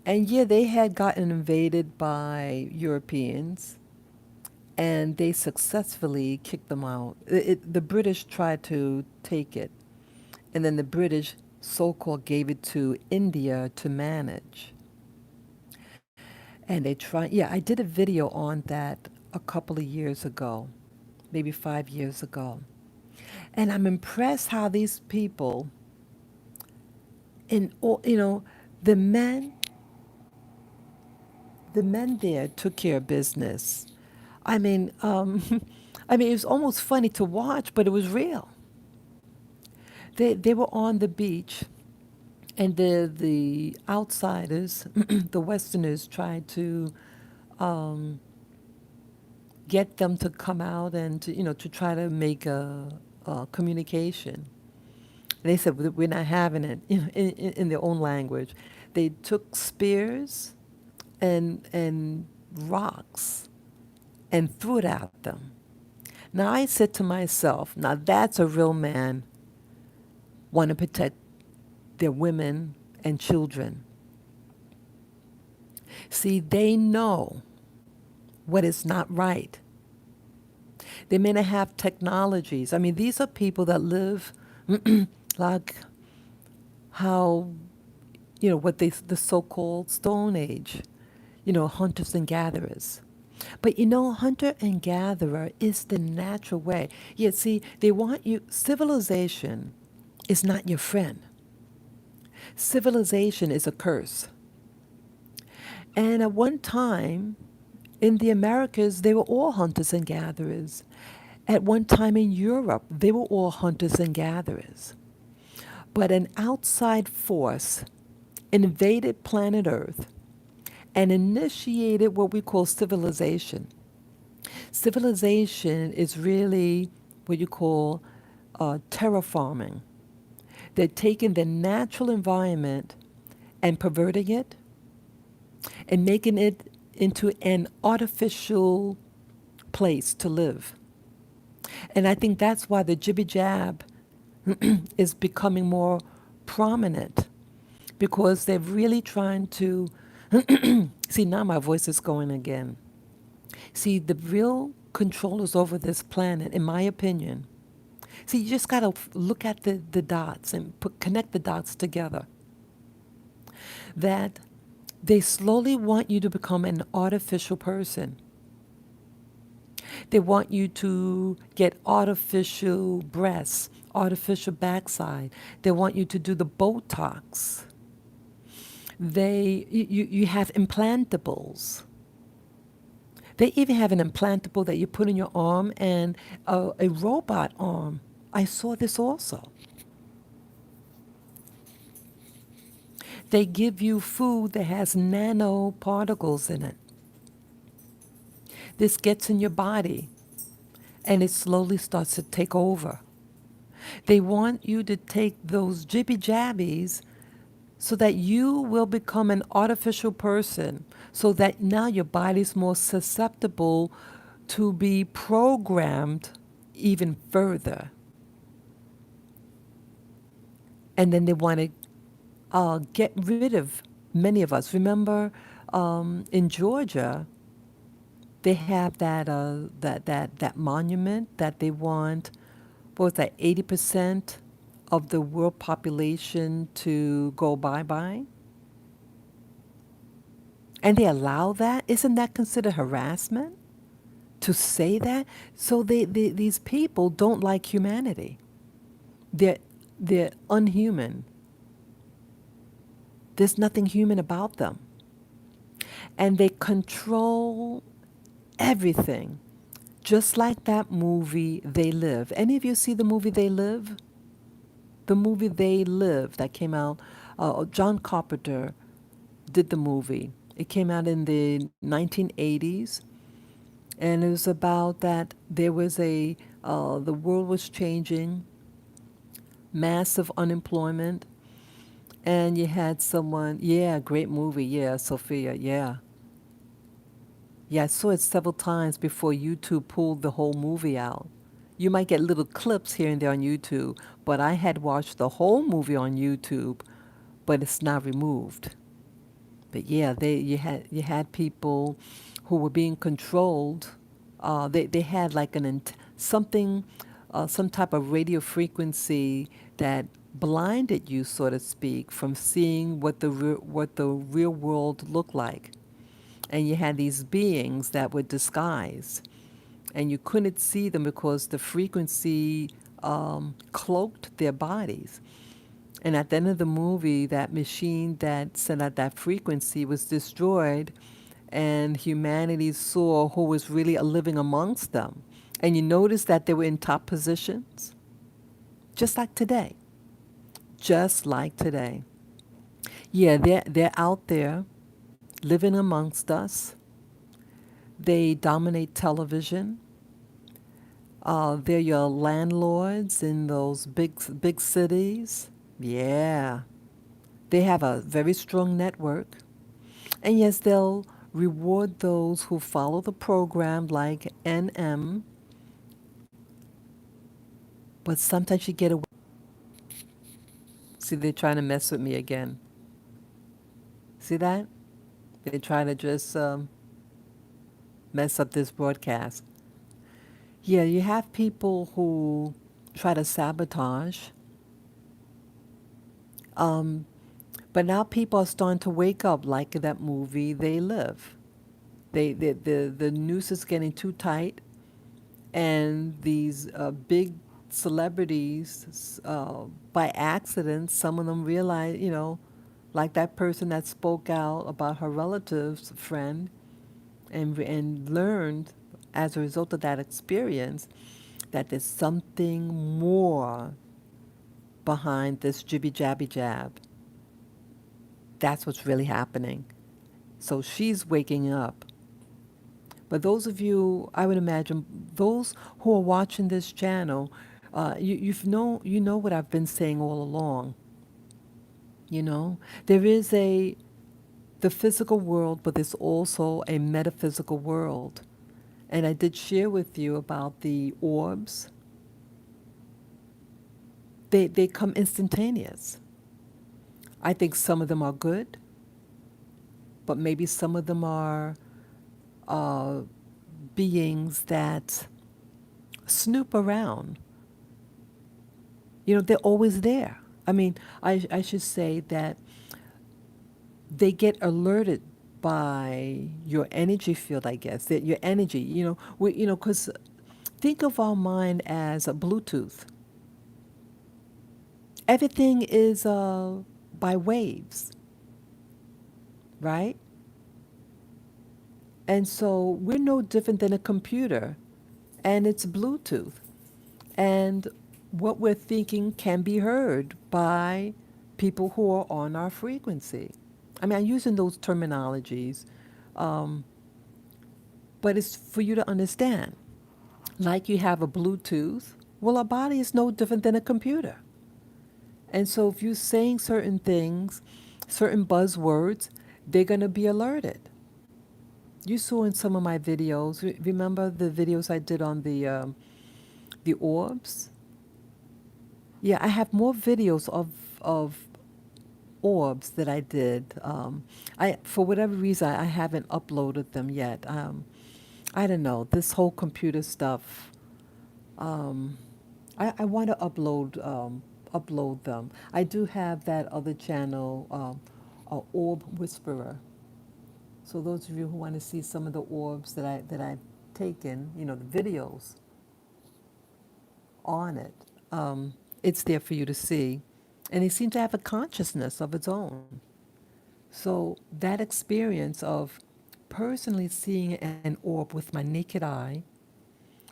And yeah, they had gotten invaded by Europeans, and they successfully kicked them out. The British tried to take it, and then the British so-called gave it to India to manage. And they tried, yeah, I did a video on that a couple of years ago, maybe 5 years ago. And I'm impressed how these people, in all, the men, the men there took care of business. I mean, I mean, it was almost funny to watch, but it was real. They were on the beach, and the outsiders, the Westerners, tried to um, get them to come out and to try to make a communication. They said we're not having it in their own language. They took spears and rocks and threw it at them. Now I said to myself, now that's a real man want to protect their women and children. See, they know what is not right. They may not have technologies. I mean, these are people that live like how, what the so-called Stone Age, hunters and gatherers. But hunter and gatherer is the natural way. Yet, see, they want you, civilization is not your friend. Civilization is a curse. And at one time, in the Americas, they were all hunters and gatherers. At one time in Europe, they were all hunters and gatherers. But an outside force invaded planet Earth and initiated what we call civilization. Civilization is really what you call terraforming. They're taking the natural environment and perverting it and making it into an artificial place to live. And I think that's why the jibby jab is becoming more prominent because they're really trying to see. Now my voice is going again. See, the real controllers over this planet, in my opinion, see, you just got to look at the dots and connect the dots together. That they slowly want you to become an artificial person. They want you to get artificial breasts, artificial backside. They want you to do the Botox. You have implantables. They even have an implantable that you put in your arm and a robot arm. I saw this also. They give you food that has nanoparticles in it. This gets in your body and it slowly starts to take over. They want you to take those jibby jabbies so that you will become an artificial person, so that now your body's more susceptible to be programmed even further. And then they want to get rid of many of us. Remember, in Georgia, they have that monument that they want, what was that, 80% of the world population to go bye-bye? And they allow that? Isn't that considered harassment to say that? So these people don't like humanity. They're, they're unhuman. There's nothing human about them. And they control everything. Just like that movie, They Live. Any of you see the movie They Live? The movie They Live that came out, John Carpenter did the movie. It came out in the 1980s, and it was about that there was the world was changing, massive unemployment, and you had someone, yeah, great movie, yeah, Sophia, yeah. Yeah, I saw it several times before YouTube pulled the whole movie out. You might get little clips here and there on YouTube, but I had watched the whole movie on YouTube, but it's not removed. But yeah, you had people who were being controlled. They had like something, some type of radio frequency that blinded you, so to speak, from seeing what the real world looked like. And you had these beings that were disguised, and you couldn't see them because the frequency cloaked their bodies. And at the end of the movie, that machine that sent out that frequency was destroyed, and humanity saw who was really living amongst them. And you notice that they were in top positions, just like today. Just like today. Yeah, they're out there living amongst us. They dominate television. They're your landlords in those big cities. Yeah. They have a very strong network. And yes, they'll reward those who follow the program like NM, but sometimes you get away. See, they're trying to mess with me again. See that? They're trying to just mess up this broadcast. Yeah, you have people who try to sabotage. Um, but now people are starting to wake up like in that movie They Live. The noose is getting too tight, and these big celebrities, by accident, some of them realize, like that person that spoke out about her relative's friend, and learned as a result of that experience that there's something more behind this jibby jabby jab. That's what's really happening. So she's waking up. But those of you, I would imagine, those who are watching this channel, you know what I've been saying all along. There is the physical world, but there's also a metaphysical world. And I did share with you about the orbs. They come instantaneous. I think some of them are good, but maybe some of them are uh, beings that snoop around. They're always there. I mean, I should say that they get alerted by your energy field, I guess. That your energy, because think of our mind as a Bluetooth. Everything is by waves, right? And so we're no different than a computer, and it's Bluetooth. And what we're thinking can be heard by people who are on our frequency. I mean, I'm using those terminologies, um, but it's for you to understand. Like you have a Bluetooth, well, our body is no different than a computer. And so if you're saying certain things, certain buzzwords, they're going to be alerted. You saw in some of my videos, remember the videos I did on the orbs? Yeah, I have more videos of orbs that I did. For whatever reason, I haven't uploaded them yet. I don't know, this whole computer stuff. Um, I want to upload them. I do have that other channel, Orb Whisperer. So those of you who want to see some of the orbs that I've taken, the videos on it, it's there for you to see, and they seem to have a consciousness of its own. So that experience of personally seeing an orb with my naked eye,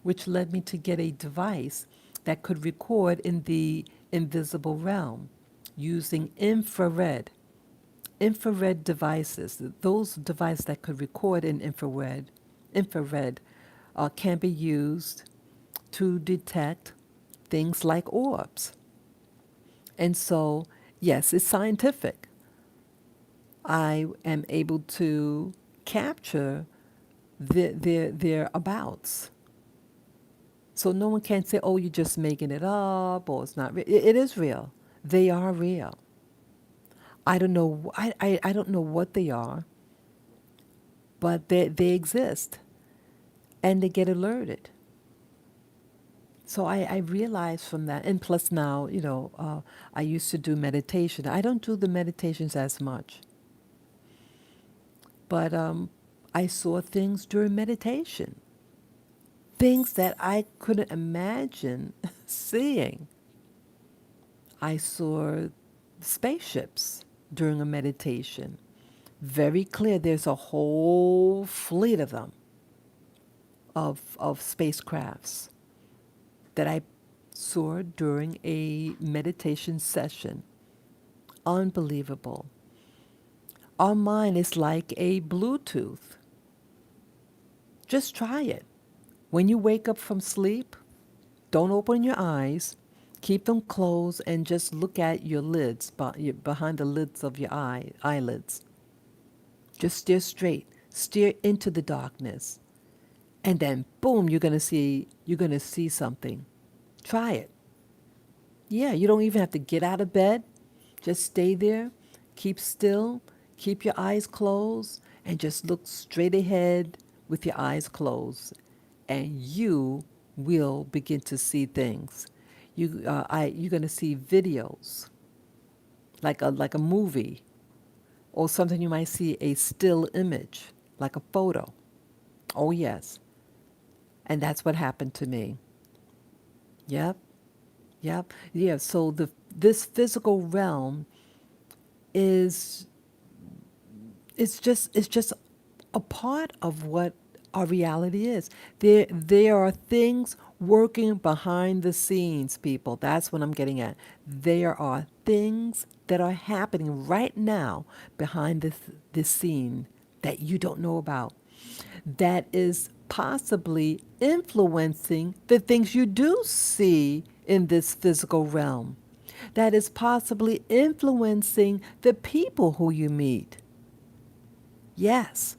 which led me to get a device that could record in the invisible realm using infrared devices. Those devices that could record in infrared can be used to detect things like orbs. And so, yes, it's scientific. I am able to capture their abouts. So no one can say, oh, you're just making it up or it's not real. It is real. They are real. I don't know. I don't know what they are, but they exist and they get alerted. So I realized from that, and plus now, I used to do meditation. I don't do the meditations as much, but I saw things during meditation, things that I couldn't imagine seeing. I saw spaceships during a meditation. Very clear, there's a whole fleet of them, of spacecrafts that I saw during a meditation session. Unbelievable. Our mind is like a Bluetooth. Just try it. When you wake up from sleep, don't open your eyes. Keep them closed and just look at your lids, behind the lids of your eyelids. Just stare straight. Stare into the darkness. And then boom, you're gonna see something. Try it. Yeah, you don't even have to get out of bed. Just stay there, keep still, keep your eyes closed, and just look straight ahead with your eyes closed. And you will begin to see things. You're going to see videos, like a movie, or something you might see a still image, like a photo. Oh, yes. And that's what happened to me. Yep, yep. Yeah, so this physical realm is it's just a part of what our reality is. There are things working behind the scenes, people. That's what I'm getting at. There are things that are happening right now behind this scene that you don't know about. That is possibly influencing the things you do see in this physical realm. That is possibly influencing the people who you meet. Yes,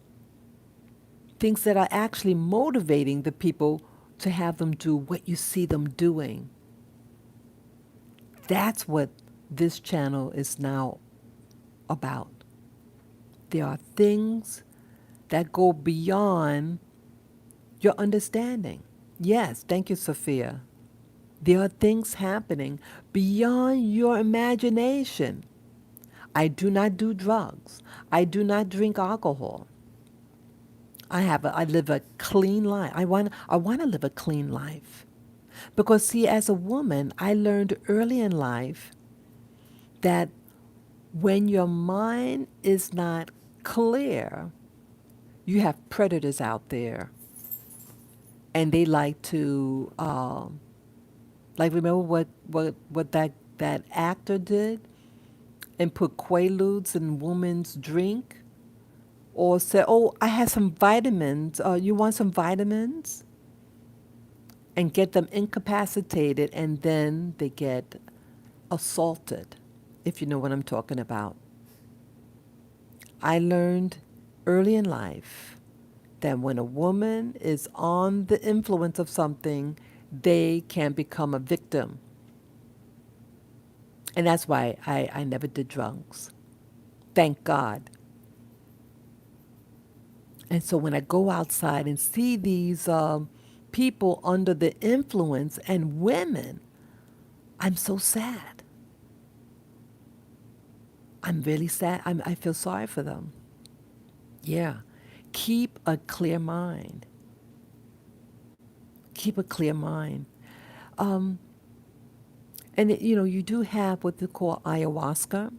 things that are actually motivating the people to have them do what you see them doing. That's what this channel is now about. There are things that go beyond your understanding. Yes, thank you, Sophia. There are things happening beyond your imagination. I do not do drugs. I do not drink alcohol. I live a clean life. I want to live a clean life. Because see, as a woman, I learned early in life that when your mind is not clear, you have predators out there, and they like to, like, remember what that actor did and put quaaludes in woman's drink, or say, "Oh, I have some vitamins. You want some vitamins?" And get them incapacitated, and then they get assaulted, if you know what I'm talking about. I learned early in life that when a woman is on the influence of something, they can become a victim. And that's why I never did drugs. Thank God. And so when I go outside and see these people under the influence and women, I'm so sad. I'm really sad. I feel sorry for them. Yeah. Keep a clear mind. Keep a clear mind. Um, and you do have what they call ayahuasca,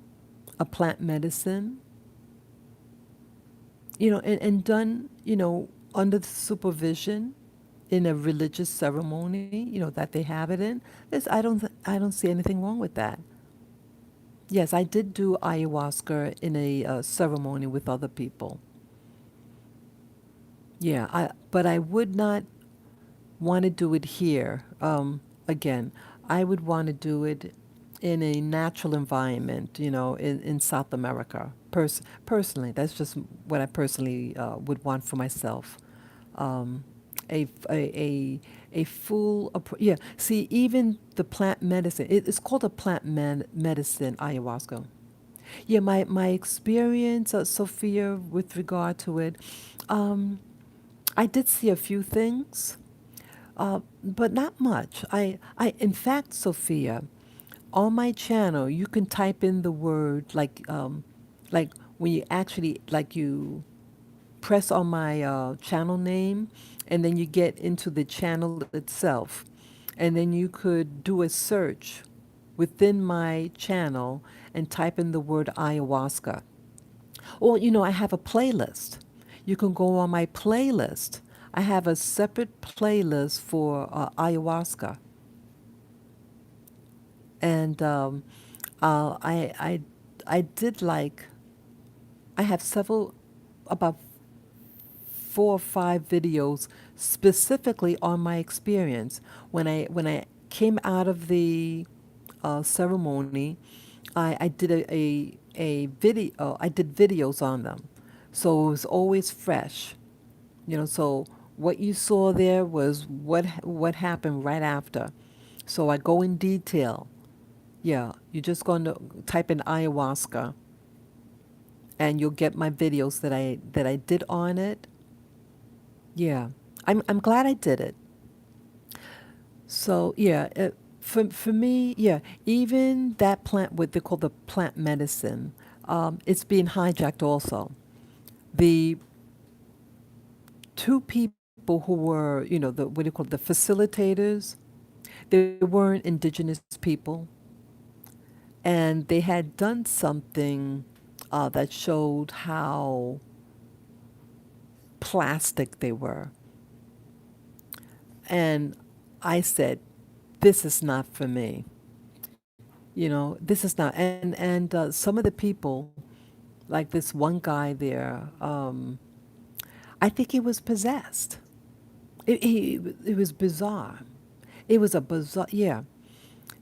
a plant medicine, and done, under the supervision in a religious ceremony, that they have it in. I don't see anything wrong with that. Yes, I did do ayahuasca in a ceremony with other people. Yeah, but I would not want to do it here. Again, I would want to do it in a natural environment, in South America. Personally, that's just what I personally would want for myself. Um, a, a full, yeah. See, even the plant medicine, it's called a plant medicine, ayahuasca. Yeah, my experience, Sophia, with regard to it, um, I did see a few things, but not much. In fact, Sophia, on my channel, you can type in the word like when you actually like you press on my channel name, and then you get into the channel itself, and then you could do a search within my channel and type in the word ayahuasca. Or, I have a playlist. You can go on my playlist. I have a separate playlist for ayahuasca. And uh, I, I, I did like, I have several, about 4 or 5 videos specifically on my experience. When I came out of the ceremony, I did a video. I did videos on them, so it was always fresh. So what you saw there was what happened right after. So I go in detail. Yeah, you're just going to type in ayahuasca, and you'll get my videos that I did on it. Yeah, I'm glad I did it. So yeah, for me, yeah, even that plant, what they call the plant medicine, it's being hijacked also. The two people who were, the what do you call it, the facilitators, they weren't indigenous people, and they had done something that showed how plastic they were. And I said, this is not for me. This is not. And some of the people, like this one guy there, I think he was possessed. It was bizarre. It was a bizarre, yeah.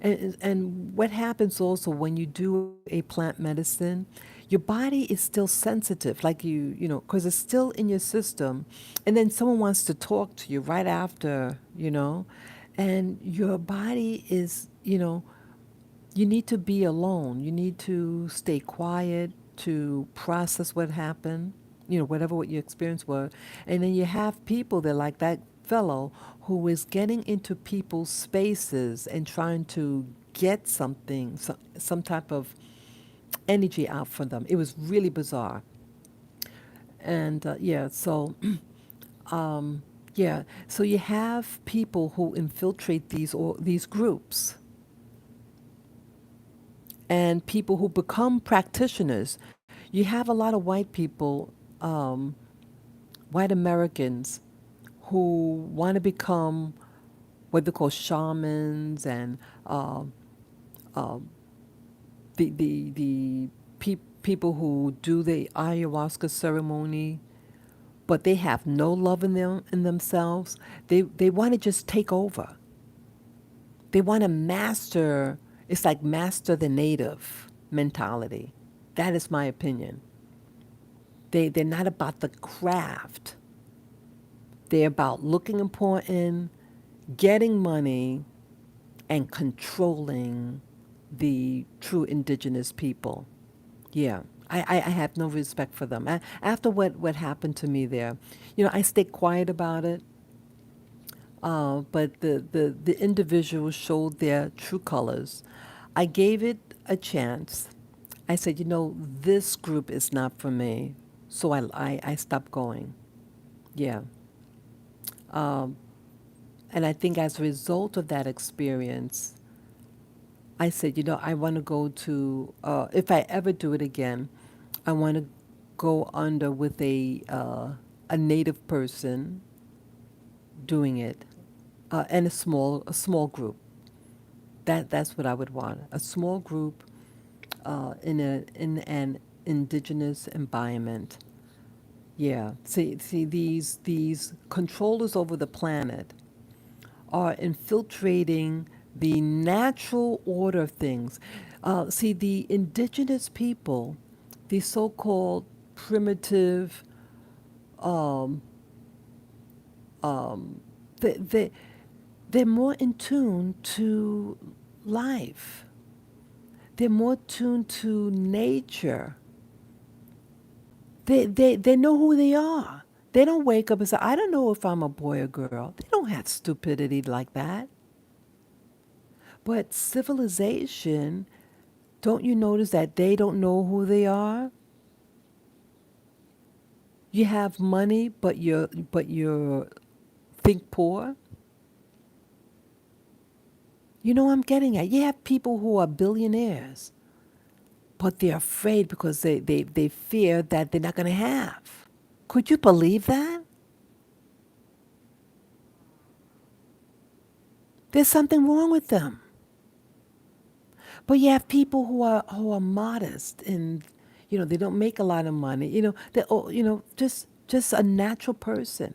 And what happens also when you do a plant medicine, your body is still sensitive, like because it's still in your system, and then someone wants to talk to you right after, and your body is, you need to be alone. You need to stay quiet to process what happened, whatever what your experience was. And then you have people that, like that fellow, who is getting into people's spaces and trying to get something, some type of energy out for them. It was really bizarre. And um, yeah, so you have people who infiltrate these groups and people who become practitioners. You have a lot of white people, um, white Americans, who want to become what they call shamans and um, um, the people who do the ayahuasca ceremony, but they have no love in themselves. They want to just take over. They want to master. It's like master the native mentality. That is my opinion. They're not about the craft. They're about looking important, getting money, and controlling the true indigenous people. Yeah, I have no respect for them. After what happened to me there, I stayed quiet about it, but the individuals showed their true colors. I gave it a chance. I said, this group is not for me. So I stopped going. Yeah. Um, and I think as a result of that experience, I said, I want to go to, if I ever do it again, I want to go under with a native person doing it, and a small group. That's what I would want. A small group in an indigenous environment. Yeah. See these controllers over the planet are infiltrating the natural order of things. See, the indigenous people, the so-called primitive, um, they, they, they're more in tune to life. They're more tuned to nature. They know who they are. They don't wake up and say, I don't know if I'm a boy or girl. They don't have stupidity like that. But civilization, don't you notice that they don't know who they are? You have money, but you think poor. You know what I'm getting at? You have people who are billionaires, but they're afraid because they fear that they're not going to have. Could you believe that? There's something wrong with them. But you have people who are modest and they don't make a lot of money. They're just a natural person,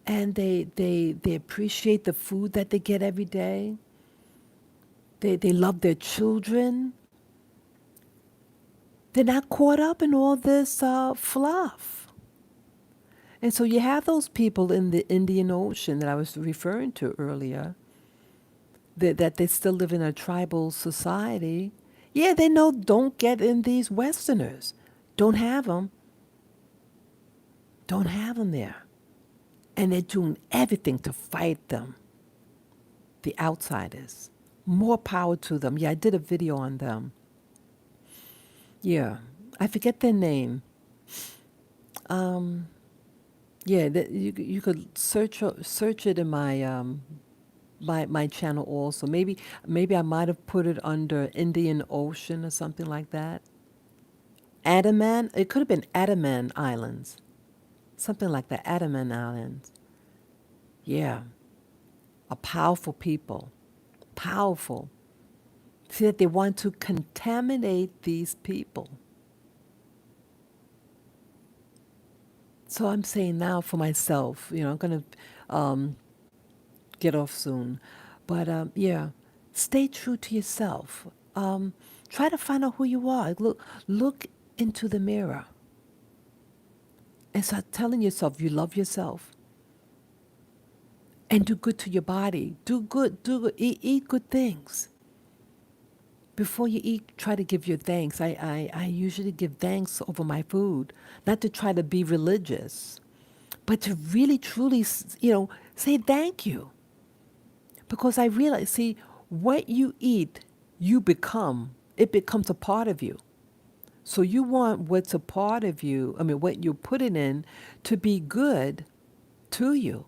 and they appreciate the food that they get every day. They love their children. They're not caught up in all this fluff. And so you have those people in the Indian Ocean that I was referring to earlier, that they still live in a tribal society. Yeah, they know don't get in these Westerners. Don't have them. Don't have them there. And they're doing everything to fight them, the outsiders. More power to them. Yeah, I did a video on them. Yeah, I forget their name. Um, yeah, you could search it in my channel also. Maybe I might have put it under Indian Ocean or something like that. Andaman. It could have been Andaman Islands, something like that. Andaman Islands. Yeah, a powerful people, powerful. See that they want to contaminate these people. So I'm saying now for myself, I'm gonna um, get off soon, but yeah, stay true to yourself. Try to find out who you are. Look into the mirror and start telling yourself you love yourself and do good to your body. Do good. Eat good things. Before you eat, try to give your thanks. I usually give thanks over my food, not to try to be religious, but to really, truly, say thank you. Because I realize, see, what you eat, you become. It becomes a part of you. So you want what's a part of you, I mean, what you're putting in to be good to you.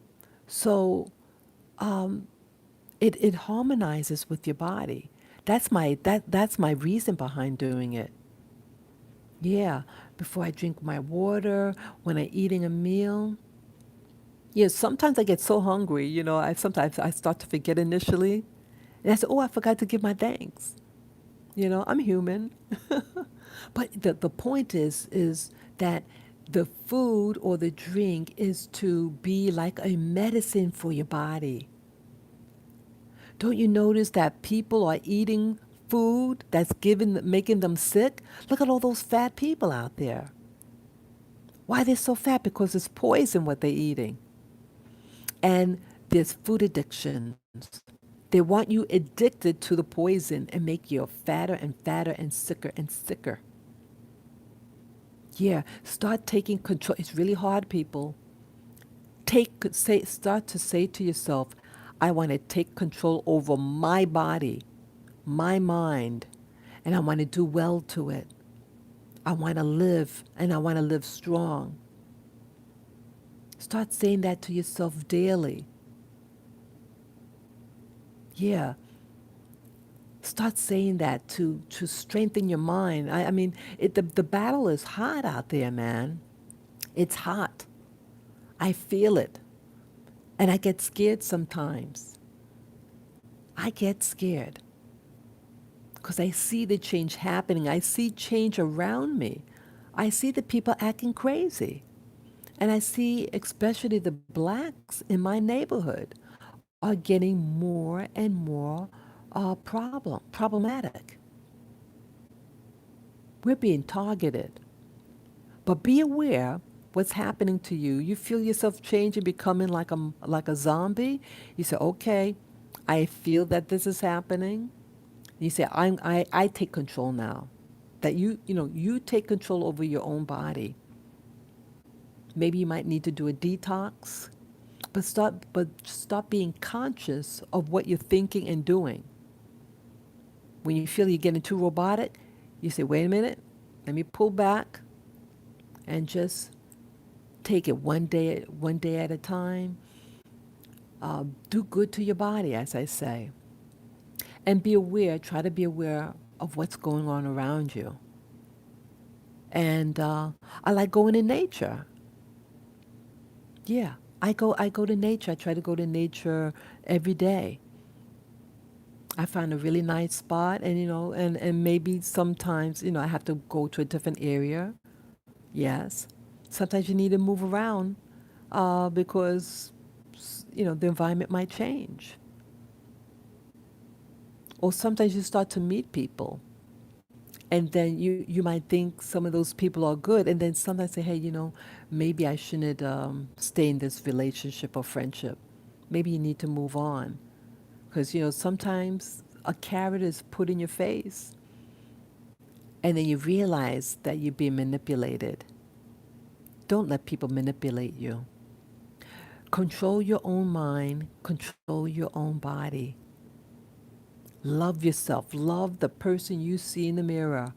So it harmonizes with your body. That's my reason behind doing it. Yeah, before I drink my water, when I'm eating a meal. Yeah, sometimes I get so hungry, I sometimes I start to forget initially. And I say, "Oh, I forgot to give my thanks." I'm human. But the point is that the food or the drink is to be like a medicine for your body. Don't you notice that people are eating food that's making them sick? Look at all those fat people out there. Why they're so fat? Because it's poison what they're eating. And there's food addictions. They want you addicted to the poison and make you fatter and fatter and sicker and sicker. Yeah, start taking control. It's really hard, people. Start to say to yourself, I want to take control over my body, my mind, and I want to do well to it. I want to live and I want to live strong. Start saying that to yourself daily. Yeah. Start saying that to strengthen your mind. I mean, the battle is hot out there, man. It's hot. I feel it. And I get scared sometimes. I get scared because I see the change happening. I see change around me. I see the people acting crazy. And I see especially the blacks in my neighborhood are getting more and more problematic. We're being targeted. But be aware what's happening to you. You feel yourself changing, becoming like a zombie. You say, okay, I feel that this is happening. You say, I take control now. That you take control over your own body. Maybe you might need to do a detox, but stop being conscious of what you're thinking and doing. When you feel you're getting too robotic, you say, wait a minute, let me pull back and just take it one day at a time. Do good to your body, as I say, and be aware. Try to be aware of what's going on around you. And I like going in nature. Yeah, I go to nature. I try to go to nature every day. I find a really nice spot, and and maybe sometimes I have to go to a different area. Yes, sometimes you need to move around because the environment might change, or sometimes you start to meet people, and then you might think some of those people are good, and then sometimes say, hey, maybe I shouldn't stay in this relationship or friendship. Maybe you need to move on. Because, sometimes a carrot is put in your face, and then you realize that you're being manipulated. Don't let people manipulate you. Control your own mind, control your own body. Love yourself, love the person you see in the mirror.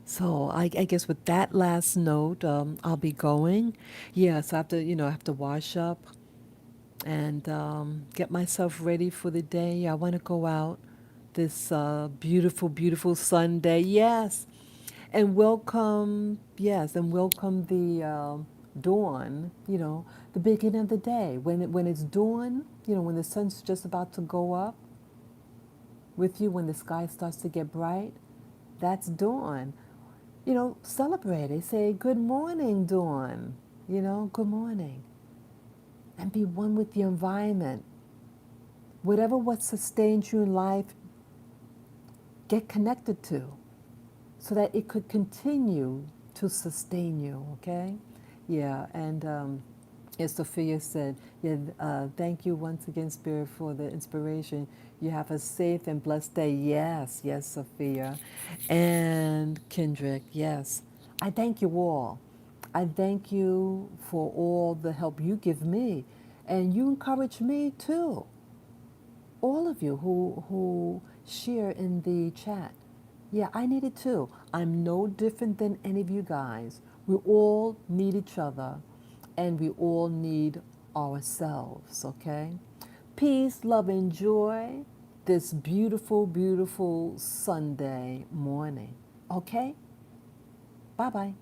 So I guess with that last note, I'll be going. Yes, I have to, I have to wash up and get myself ready for the day. I want to go out this beautiful, beautiful Sunday. Yes, and welcome the dawn. The beginning of the day when it's dawn. When the sun's just about to go up with you, when the sky starts to get bright, that's dawn. Celebrate it. Say good morning, dawn. Good morning, and be one with the environment. Whatever what sustains you in life, get connected to so that it could continue to sustain you, okay? Yeah, and as Sophia said, yeah, thank you once again, Spirit, for the inspiration. You have a safe and blessed day. Yes, yes, Sophia. And Kendrick, yes. I thank you all. I thank you for all the help you give me. And you encourage me too. All of you who share in the chat. Yeah, I need it too. I'm no different than any of you guys. We all need each other and we all need ourselves, okay? Peace, love, and joy this beautiful, beautiful Sunday morning, okay? Bye bye.